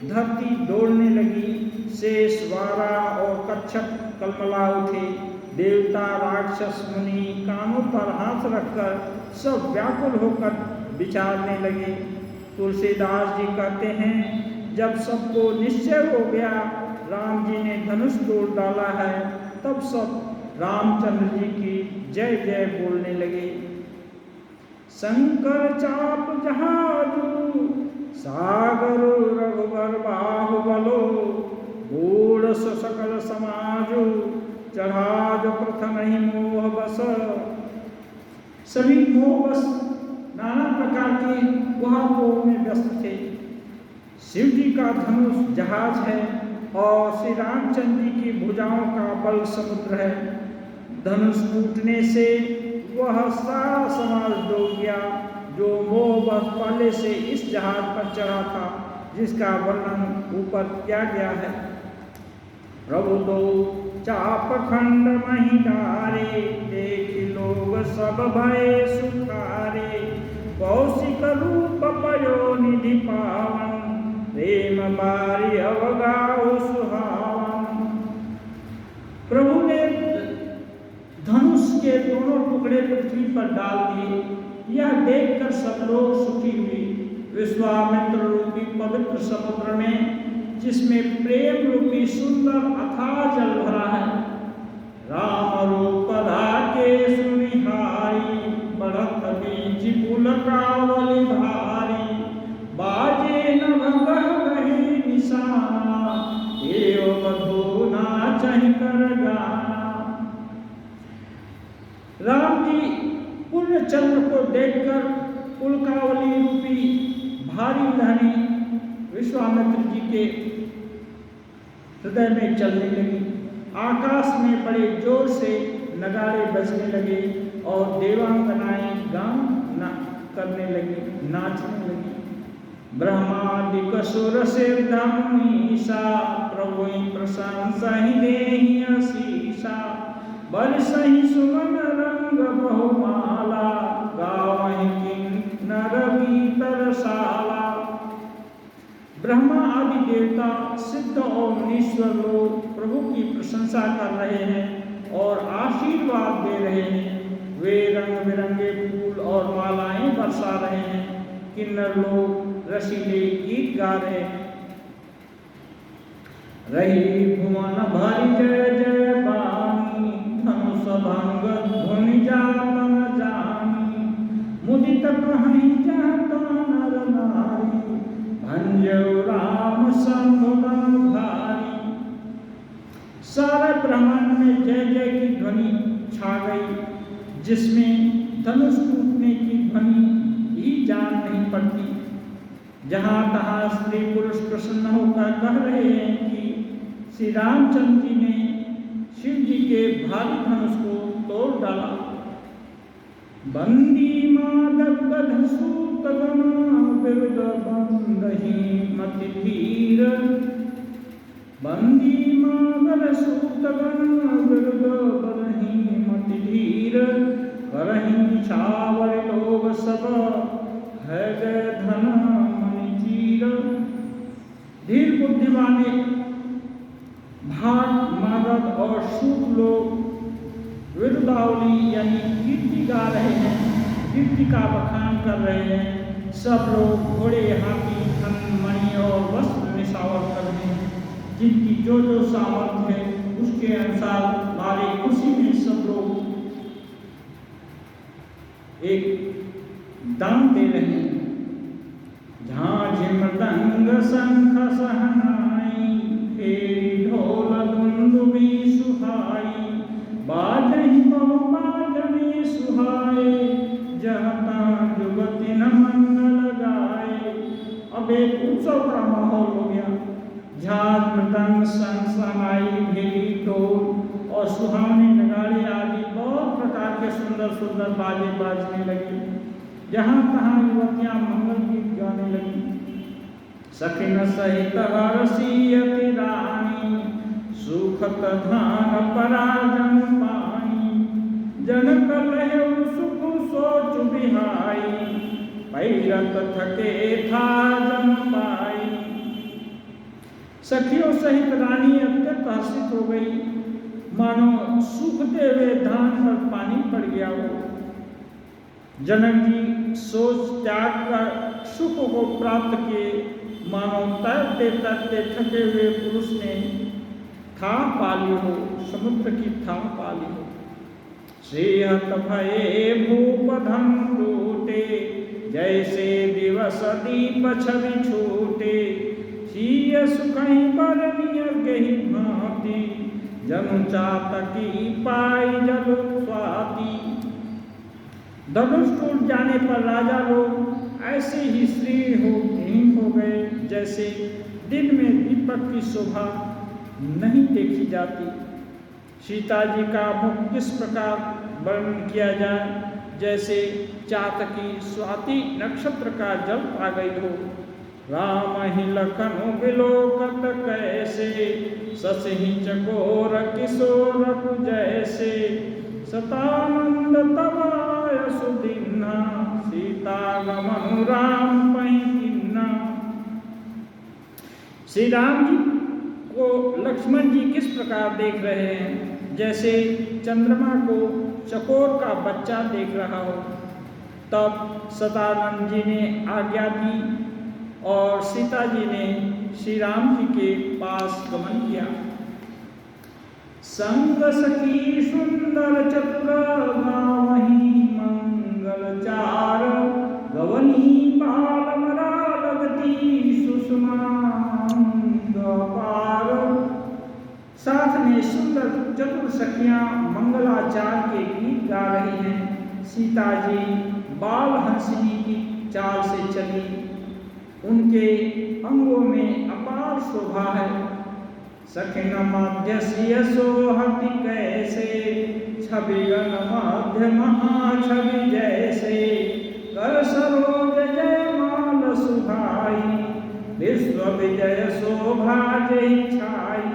धरती दौड़ने लगी, शेष वारा और कच्छप कलमला उठे। देवता राक्षस मुनि कानों पर हाथ रखकर सब व्याकुल होकर विचारने लगे। तुलसीदास जी कहते हैं, जब सबको निश्चय हो गया राम जी ने धनुष तोड़ डाला है, तब सब रामचंद्र जी की जय जय बोलने लगे। शंकर चाप जहाजू सागरो रघुबर बाहुबलो बूढ़ सकल समाजो जहाज प्रथम ही मोह बस। सभी मोह बस नाना प्रकार के वहां में व्यस्त थे। शिव जी का धनुष जहाज है और श्री रामचंद्र जी की भुजाओं का बल समुद्र है। धनुष टूटने से वह सारा समाज डूब गया जो मोहबस पहले से इस जहाज पर चढ़ा था, जिसका वर्णन ऊपर किया गया है। प्रभु दो चाप खंड मही डारे, देख लोग सब भय सुखारे। कौशिक रूप पयो निधि पावन, प्रेम बारी अवगाओ सुहावन। प्रभु ने धनुष के दोनों टुकड़े पृथ्वी पर डाल दिए। यह देखकर सब लोग सुखी हुए। विश्वामित्र रूपी पवित्र समुद्र में, जिसमें प्रेम रूपी सुंदर अथाह जल भरा है, राम रूप धाके सुनिहारी, बढ़त बीज पुल कावली भारी। बाजे नभ गही निशाना, एव बधो नाचहि कर गाना। राम जी पूर्ण चंद्र को देखकर पुलकावली रूपी भारी लहरी विश्वामित्र जी के हृदय में चलने लगी। आकाश में बड़े जोर से नगाड़े बजने लगे और देवांगनाएं गान करने लगी, नाचने लगी। ब्रह्मादिक सुर सिद्धमीशा, प्रभु प्रशंसा ही देहि असीसा। बरसहि सुमन रंग बहुमाला, गावहि किन्नर भीतर शाला। ब्रह्मा आदि देवता, सिद्ध और मुनीश्वर लोग प्रभु की प्रशंसा कर रहे हैं और आशीर्वाद दे रहे हैं। वे रंग बिरंगे फूल और मालाएं बरसा रहे हैं। किन्नर लोग रसीले गीत गा रहे हैं। रही भुवन भरी जय जय बानी, धनुष भंग धुनि जातन जानी। मुदित कहीं जाता नर नारी, भंजो राम संबुधन भारी। सारे ब्रह्मांड में जय जय की ध्वनि छा गई, जिसमें धनुष टूटने की ध्वनि ही जान नहीं पड़ती। जहां तहां स्त्री पुरुष प्रसन्न होकर कह रहे हैं कि श्री रामचंद्र जी ने शिव जी के भारी धनुष को तोड़ डाला। बंदी मादक सूत विरुद्ध बंदही मति धीर। बंदी मादक सूत विरुद्ध बंदही मति धीर। करही छावर लोग सब, है गए धन मणि चीर। धीर बुद्धिमाने भाग मागध और सूत लोग विरुदावली यानी कीर्ति गा रहे हैं, कीर्ति का बखान कर रहे हैं। सब लोग घोड़े, हाथी, धन, मणि और वस्त्र निशावर कर रहे हैं। जिनकी जो जो सामर्थ्य है उसके अनुसार मारे खुशी में सब लोग एक दान दे रहे हैं। झांझ मृदंग शंख सहनाई, फेरी ढोल दुंदुभी सुहाई। बाजहि बहु बाजने सुहाए, जहता जुगति न मंगल गाए। अब एक उत्सव का माहौल हो गया। झांझ मृदंग शंख सहनाई, फेरी ढोल और सुहावने नगाड़े आदि बहुत प्रकार के सुंदर सुंदर बाजे बाजने लगे। जहाँ तहाँ युवतियाँ मंगल गीत गाने लगी। सखिन सहित हरसियति रानी, सुखत धान पराजन पानी। जनक लहु सुख सोच बिहाई, पैरत थके था जन पाई। सखियों सहित रानी अत्यंत हर्षित हो गई, मानो सूखते हुए धान पर पानी पड़ गया हो। जनक जी सोच त्याग कर सुख को प्राप्त किए, मानो तैरते तैरते थके हुए पुरुष ने था पाली हो, समुद्र की था पाली हो। श्रीहत भये भूप धन टूटे, जैसे दिवस दीप छवि छूटे, सिय सुखई बरनियर गही भांति, जनु चातकी पाई जलो स्वाति। धनुष टूट जाने पर राजा लोग ऐसे ही श्रीहीन हो गए जैसे दिन में दीपक की शोभा नहीं देखी जाती। सीता जी का मुख किस प्रकार वर्णन किया जाए, जैसे चातकी स्वाति नक्षत्र का जल आ गई हो। राम ही लखन बिलोकत कैसे, ससहि चकोर किशोर जैसे, सतानंद तब सुदीना, सीता गमन राम पहिना। श्री राम जी को लक्ष्मण जी किस प्रकार देख रहे हैं, जैसे चंद्रमा को चकोर का बच्चा देख रहा हो। तब सदानंद जी ने आज्ञा दी और सीता जी ने श्री राम जी के पास गमन किया। संग सखी सुंदर चतुर गावही, मंगल चार गवनी बालमरा लगती सुषमा पार। साथ में सुंदर चतुर सखियां मंगलाचार के गीत गा रही हैं। सीता जी बाल हंसनी की चाल से चली, उनके अंगों में अपार शोभा है। सखिन मध्य सिय सोहति कैसे, छवि गण मध्य महाछवि जैसे, कर सरोज जयमाल सुभाई, विश्व विजय शोभा जय छाई।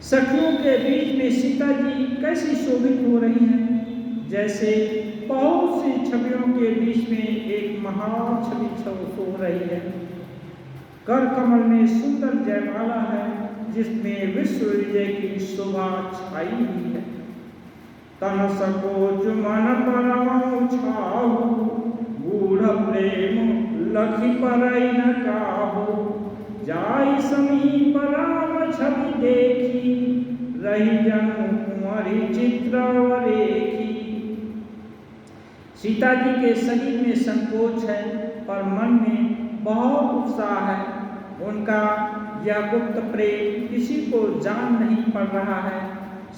सखियों के बीच में सीता जी कैसी शोभित हो रही हैं, जैसे बहुत सी छवियों के बीच में एक महान छवि शो रही है। कर कमल में सुंदर जयमाला है, जिसमें विश्व विजय की शोभा छाई हुई है। तन सकोच मन परम छाहु, गूढ़ प्रेम लखी परई न काहू, जाई समीप राम छवि देखी, रही जनु कुंवरी चित्रवरेखी। सीता जी के शरीर में संकोच है पर मन में बहुत उत्साह है। उनका यह गुप्त प्रेम किसी को जान नहीं पड़ रहा है।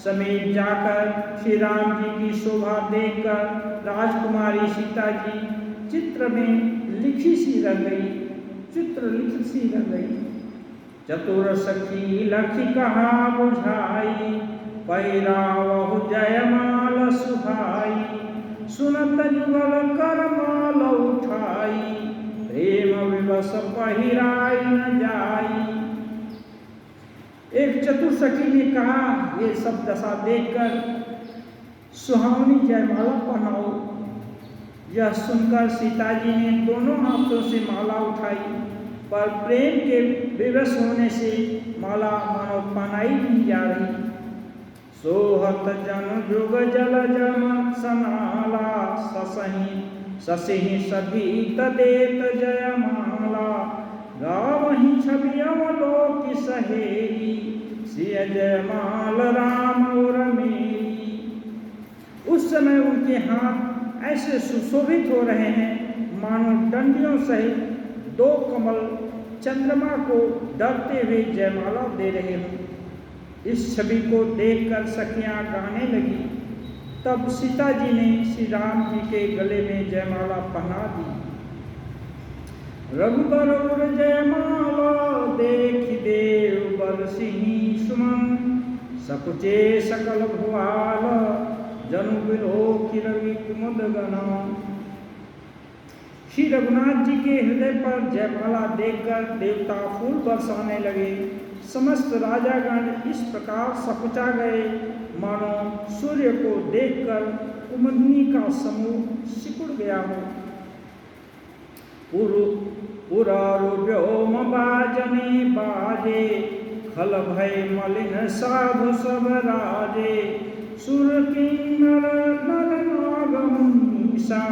समीप जाकर श्री राम जी की शोभा देखकर राजकुमारी सीता जी चित्र में लिखी सी रह गई, चित्र लिखी सी रह गई। चतुर सखी लखी कहा बुझाई, पैरावहु जयमाल सुहाई, सुनत युगल कर माल उठाई, प्रेम विवश पहिराई न जाई। एक चतुर सखी ने कहा, ये सब दशा देखकर सुहावनी जयमाला पहनाओ। यह सुनकर सीता जी ने दोनों हाथों से माला उठाई, पर प्रेम के विवश होने से माला मानो पहनाई नहीं जा रही। सोहत जन जुग जल जम सनाला, ससहि सभी तदेत जयमाला, गावहि छवि अवलोकि सहेली, सिय जयमाल राम और मेरी। उस समय उनके हाथ ऐसे सुशोभित हो रहे हैं मानो डंडियों सहित दो कमल चंद्रमा को डरते हुए जयमाला दे रहे हों। इस छवि को देखकर सखियां गाने लगी। तब सीता जी ने श्री राम जी के गले में जयमाला पहना दी। रघुबर जयमाला देख देव बरसिनी सुमन, सकुचे सकल भुआल, जनु बिलोकि रवि कुमुद गना। श्री रघुनाथ जी के हृदय पर जयमाला देखकर देवता फूल बरसाने लगे। समस्त राजागण इस प्रकार सकुचा गए मानो सूर्य को देखकर कुमुदनी का समूह सिकुड़ गया हो। व्योम बाजने बाजे, खल भय मलिन साधु सब राजे, सुर किन्नर नर नाग मुनीसा,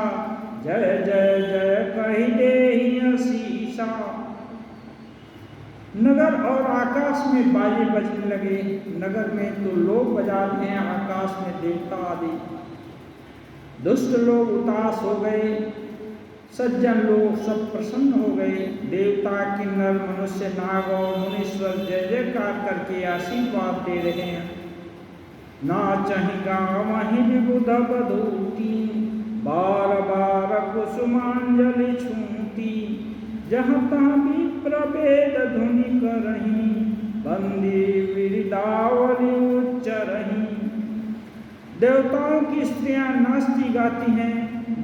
जय जय जय कहि देहि शीशा। नगर और आकाश में बाजे बजने लगे। नगर में तो लोग बजा रहे हैं, आकाश में देवता आदि। दुष्ट लोग उदास हो गए, सज्जन लोग सब प्रसन्न हो गए। देवता, किन्नर, मनुष्य, नाग और मुनीश्वर जय जयकार करके आशीर्वाद दे रहे हैं। नाचहि गावहि विबुध बधूति, बार बार कुसुमांजलि छूटी। जहाँ तहाँ विप्र वेद ध्वनि करहीं, बंदी विरदावली उच्चरहीं। देवताओं की स्त्रियां नाचती गाती हैं,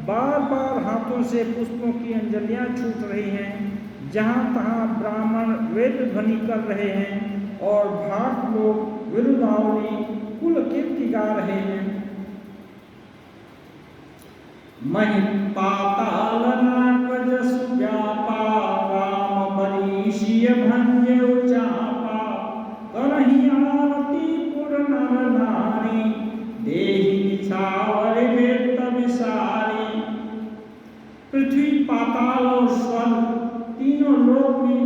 बार बार हाथों से पुष्पों की अंजलियां छूट रही हैं। जहाँ तहाँ ब्राह्मण वेद ध्वनि कर रहे हैं और भाट लोग विरुदावली कुल कीर्ति गा रहे हैं। महि पाताल नाक जसु व्यापा, राम बरीशिय भंजे चापा। करहि आरती पुर नर नारी, देहि निछावर वेद विसारी। पृथ्वी, पाताल और स्वर्ग तीनों लोक में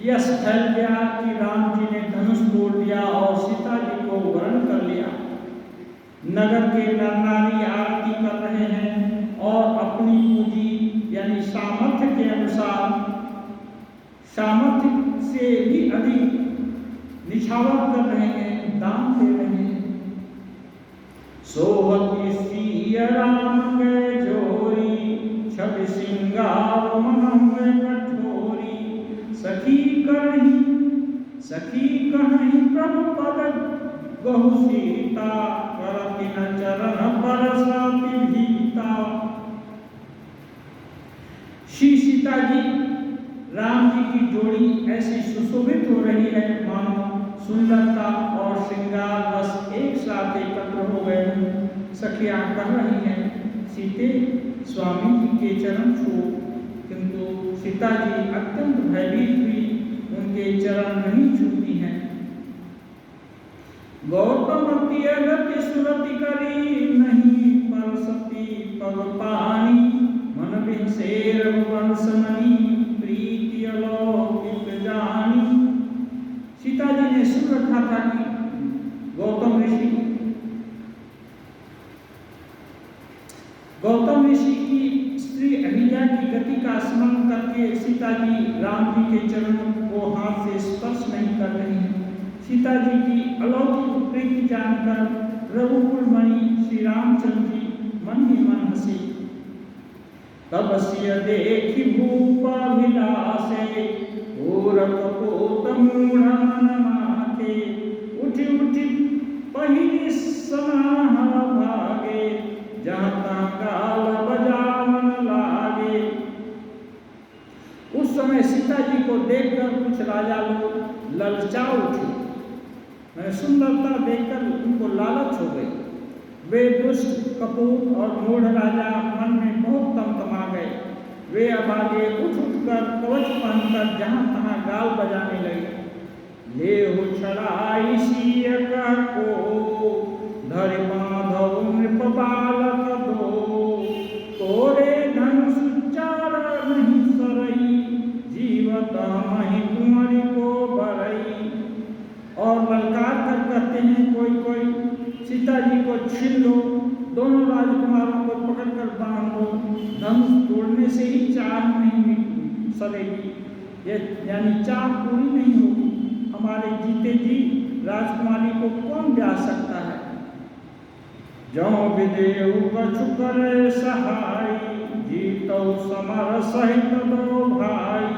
यश फैल गया कि राम जी ने धनुष तोड़ दिया और सीता जी को वरण कर लिया। नगर के नर नारी आरती कर रहे हैं और अपनी पूंजी यानी सामर्थ्य के अनुसार, सामर्थ्य से भी अधिक निछावर कर रहे हैं, दान दे रहे हैं। सोहती सिय राम के जोरी, छवि सिंगार मनम कठोरी। सखी कहीं प्रभु पद गहु सीता, करति न चरण बरसाति भीता। श्री सीता जी राम जी की जोड़ी ऐसी सुशोभित हो रही है मानो सुंदरता और श्रृंगार बस एक साथ एकत्र हो गए। सखियां कह रही हैं, सीते स्वामी जी के चरण छू। किंतु सीता जी अत्यंत भयभीत हुई, उनके चरण नहीं छूती हैं। गौतम गति सुरति करी, नहीं परसती पग पानी। मन बिसेर वंशमणि, प्रीति अलौकिक जानी। सीता जी ने सुन रखा था कि गौतम ऋषि की स्त्री अहिल्या की गति का स्मरण करके सीता जी राम जी के चरणों को हाथ से स्पर्श नहीं कर रही हैं। सीता जी की अलौकिक प्रीति जानकर रघुकुल मणि श्री रामचंद्र जी मन ही मन हंसे। तब सिय देखी भूपाभिलाषे, और कपोत मूढ़ मन माथे। उठी उठी पहिली समाह भागे, जहाँ तहाँ गाल बजावन लागे। उस समय सीता जी को देखकर कुछ राजा लोग ललचा उठे। सुंदरता देखकर उनको लालच हो गई। वे दुष्ट, कपूर और मूढ़ राजा मन में बहुत तमतमा गए। वे अब आगे उठ उठकर कवच पहनकर जहाँ तहाँ गाल बजाने लगे। लेहु छड़ाई सिय कह को, धरि बांधौ नृप बालक दो। तोरे धन सुचार नहीं सरई, जीवत महि कुंवरी को बरई। और बलकार कर कहते हैं, कोई कोई सीता जी को छीन लो, दोनों राजकुमारों को पकड़कर बांध लो। धनुष तोड़ने से ही चाह नहीं सरेगी, ये यानी चाह पूरी नहीं होगी। हमारे जीते जी राजकुमारी को कौन ब्याह सकता है। जौ विदेहु कछु करे सहाय, जीतौ समर सहित दो भाई।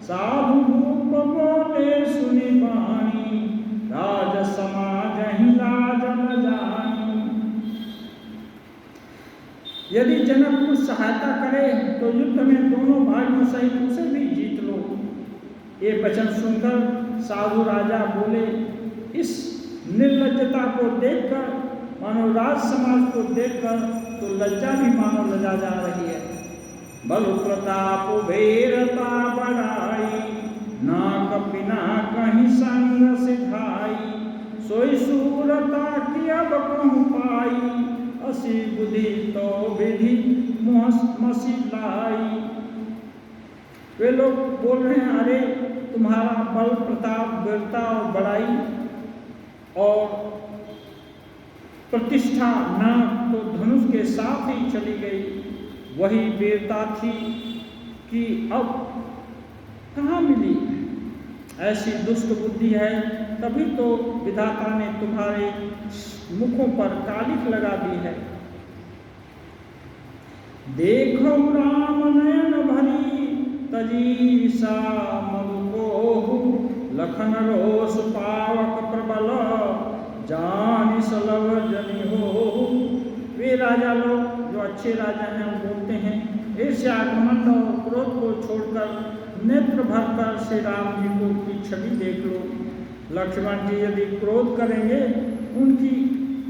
साधु भूप बोले सुनि बाणी, राज समाज ही लाज न जानी। यदि जनक कुछ सहायता करे तो युद्ध में दोनों भाइयों सहित उसे भी जीत लो। ये वचन सुनकर साधु राजा बोले, इस निर्लज्जता को देखकर, मानो राज समाज को देखकर तो लज्जा भी मानो लजा जा रही है। बल प्रताप वीरता बढ़ाई, ना कपिना कहीं संग सिधाई। सोई सूरता की अब कहूँ पाई, असी बुद्धि तो विधि मसिलाई। वे लोग बोल रहे हैं, अरे तुम्हारा बल, प्रताप, वीरता और बड़ाई और प्रतिष्ठा न तो धनुष के साथ ही चली गई। वही वीरता थी कि अब कहाँ मिली। ऐसी दुष्ट बुद्धि है, तभी तो विधाता ने तुम्हारे मुखों पर कालिख लगा दी है। देखो राम नयन भरी तजी सा मधुकोहु, लखन रोष पावक प्रबल जान सलभ जनि हो। वे राजा लोग जो अच्छे राजा हैं वो बोलते हैं, ईर्ष्या घमंड और क्रोध को छोड़कर नेत्र भरकर श्री राम जी को की छवि देख लो। लक्ष्मण जी यदि क्रोध करेंगे, उनकी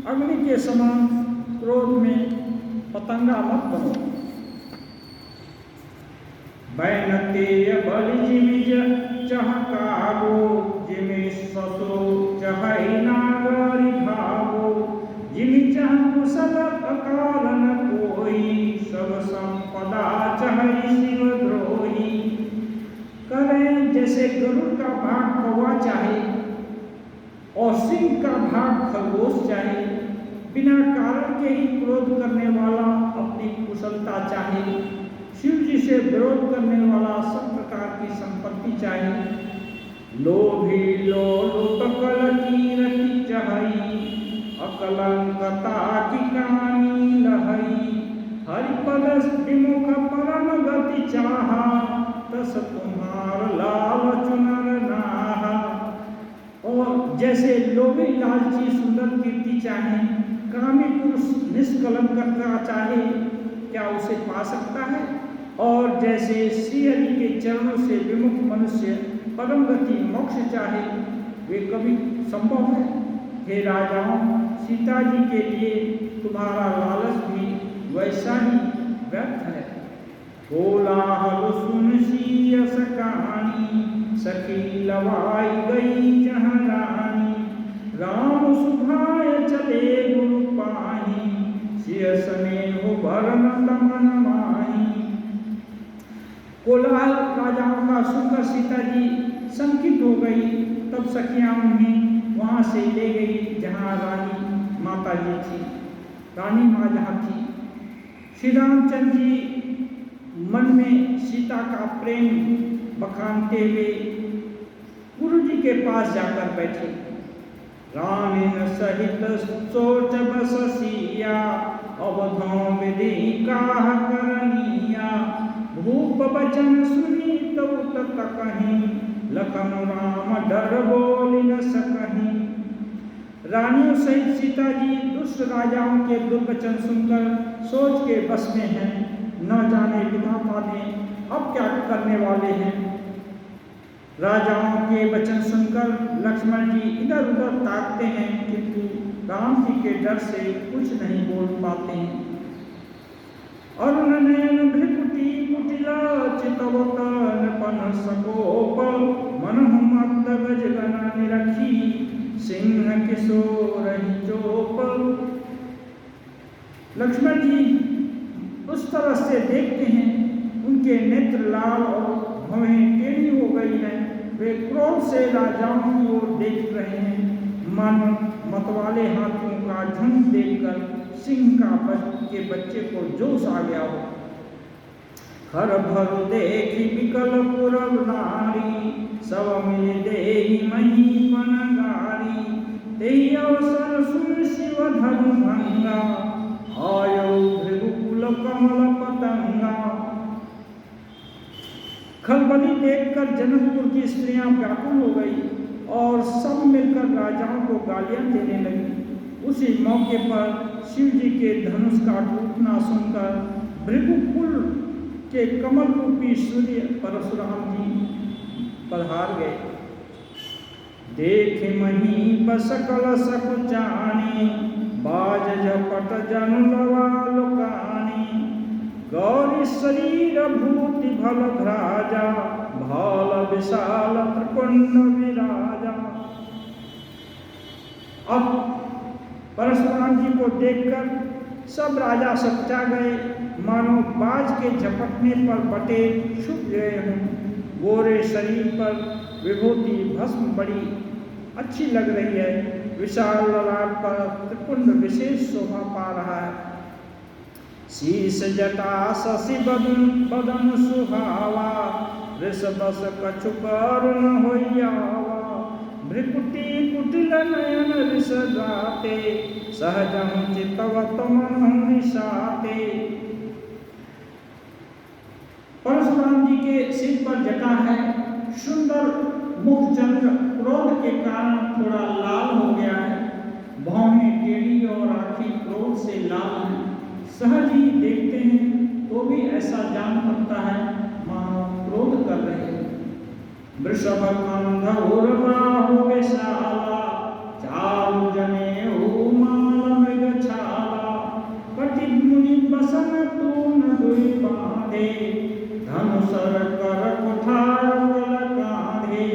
अग्नि के समान क्रोध में पतंगा मत बनो। बैनते बलि जिमिज चहकागो, जिमि ससो चहै नागरि भागो, जिमि चह कुशल अकाल न कोई, सब संपदा चहै शिव द्रोही। करें जैसे गरुड़ का भाग कौवा चाहे और सिंह का भाग खरगोश चाहे, बिना कारण के ही क्रोध करने वाला अपनी कुशलता चाहे, शिव जी से विरोध करने वाला सब प्रकार की संपत्ति चाहे। लोभी लोलुप कल कीरति चहई, अकलंकता की कानी लहई, हरिपद विमुख परम गति चाहा, तस तुम्हार लाल चुनर नाहा। और जैसे लोभी लालची सुंदर कीर्ति चाहे, कामी पुरुष निष्कलंकता चाहे, क्या उसे पा सकता है। और जैसे श्री हरि के चरणों से विमुख मनुष्य परम गति मोक्ष चाहे, वे कभी संभव है। हे राजाओं, सीता जी के लिए तुम्हारा लालच भी वैसा ही व्यर्थ है। कोलाहल सुन सियस कहानी, सखी लवाई गई जहाँ रानी, राम सुभाय चले गुरु पाही, सियस ने हो भरन दमन माही। कोलाहल राजाओं का सुनकर सीता जी संकित हो गई। तब सखियां उन्हें वहां से ले गई जहां रानी माता जी थी, रानी माँ जहाँ थी। श्री रामचंद्र जी मन में सीता का प्रेम बखानते हुए गुरु जी के पास जाकर बैठे। रानीन सहित सोच बस सिया, अवधों विधि काह करनिया, भूप बचन सुनी तो तत कहीं, लखन राम डर बोल न सकहीं। रानियों सहित सीता जी दुष्ट राजाओं के दुर्वचन सुनकर सोच के बस में हैं। न जाने विधाता ने अब क्या करने वाले हैं। राजाओं के वचन सुनकर लक्ष्मण जी इधर उधर ताकते हैं, किंतु राम जी के डर से कुछ नहीं बोल पाते हैं। अरुण नयन भृकुटी कुटिला, चितवत नपन सकोप, मनहु मत्त गजगन निरखी, सिंह किशोर चोप। लक्ष्मण जी उस तरह से देखते हैं, उनके नेत्र लाल और भवें टेढ़ी हो गई हैं। वे क्रोध से राजाओं की ओर देख रहे हैं। मानो मतवाले हाथियों का झुंड देखकर सिंह के बच्चे को जोश आ गया हो। हर भर देखी विकल पुरव नारी, सब मिल देहि महीपन गारी, तेहि अवसर सुन शिव धनु भंगा, आयो भृगुकुल कमल पतंगा। खलबली देखकर जनकपुर की स्त्रियां व्याकुल हो गई और सब मिलकर राजाओं को गालियां देने लगी। उसी मौके पर शिव जी के धनुष का टूटना सुनकर भृगुकुल के कमल रूपी सूर्य परशुराम जी पधार गए। देख मही बसकल सकुचानी, बाज झपट जनु लवा लुकानी, गौरी शरीर भूति भल भ्राजा, भाल विशाल त्रिपुंड विराजा। अब परशुराम जी को देखकर सब राजा सच्चा गए, मानो बाज के झपटने पर बटे छुप गए हों। गोरे शरीर पर विभूति भस्म बड़ी अच्छी लग रही है, विशाल ललाट पर त्रिपुंड विशेष शोभा पा रहा है। शीश जटा शशि बदन सुहावा, वृषबस कछु कर न होइयावा। भ्रिकुटी कुटिल नयन ऋष गाते, सहजं चितवत मन निशाते। परशुराम जी के सिर पर जटा है, सुंदर मुखचंद्र क्रोध के कारण थोड़ा लाल हो गया है, भौहें टेढ़ी और आंखें क्रोध से लाल हैं। सहज ही देखते हैं तो भी ऐसा जान पड़ता है मानो क्रोध कर रहे हैं। वृषभ कंधर बाहु विशाला, चारु जनेऊ माल मृग छाला। कटि मुनि बसन तून दुई बांधे, धनुषर कर कुठार बल कांधे।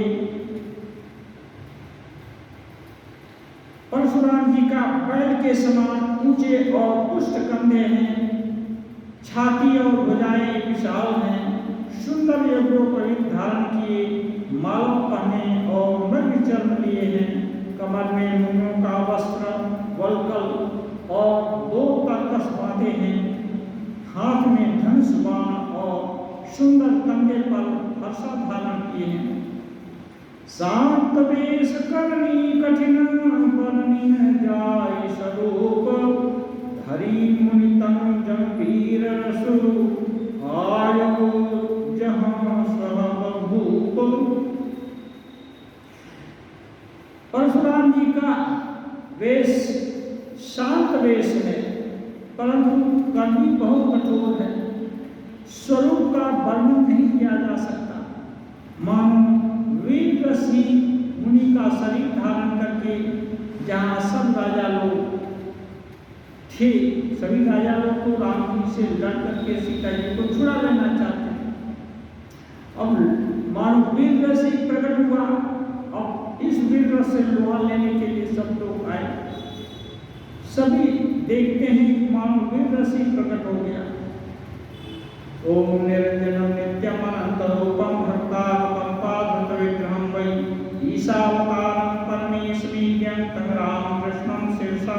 परशुराम जी का बैल के समान ऊंचे और पुष्ट कंधे हैं, छाती और भुजाएं विशाल हैं, सुंदर यज्ञोपवीत धारण किए, माला पहने और मृग चर्म लिए हैं। कमर में मुनियों का वस्त्र वल्कल और 2 कर्कश बांधे हैं, हाथ में धनुष बाण और सुंदर कंधे पर हर्षा धारण किए हैं। शांत वेश करनी कठिन बरनी न जाय स्वरूप, धरी मुनि तनु जंभीर स्वरूप, आयो जहां सब भूप। परशुराम जी का वेश शांत वेश है, परंतु करनी बहुत कठोर है। स्वरूप का वर्णन नहीं किया जा सकता। मानो वीर ऋषि मुनि का शरीर धारण करके जहाँ सब राजा लोग थे, सभी राजा लोग तो राम जी से लड़ करके सीता जी को छुड़ा लेना चाहते हैं। अब मानो वीर ऋषि प्रकट हुआ, अब इस वीर रस से लोहा लेने के लिए सब लोग आए। सभी देखते हैं मानो वीर ऋषि प्रकट हो गया। ओम निरंजनम नित्यम अनंत रूपम भक्तावतारं पाद विग्रहं वै ईशावतारं परमेश्वरीयं तं राम कृष्णं शिरसा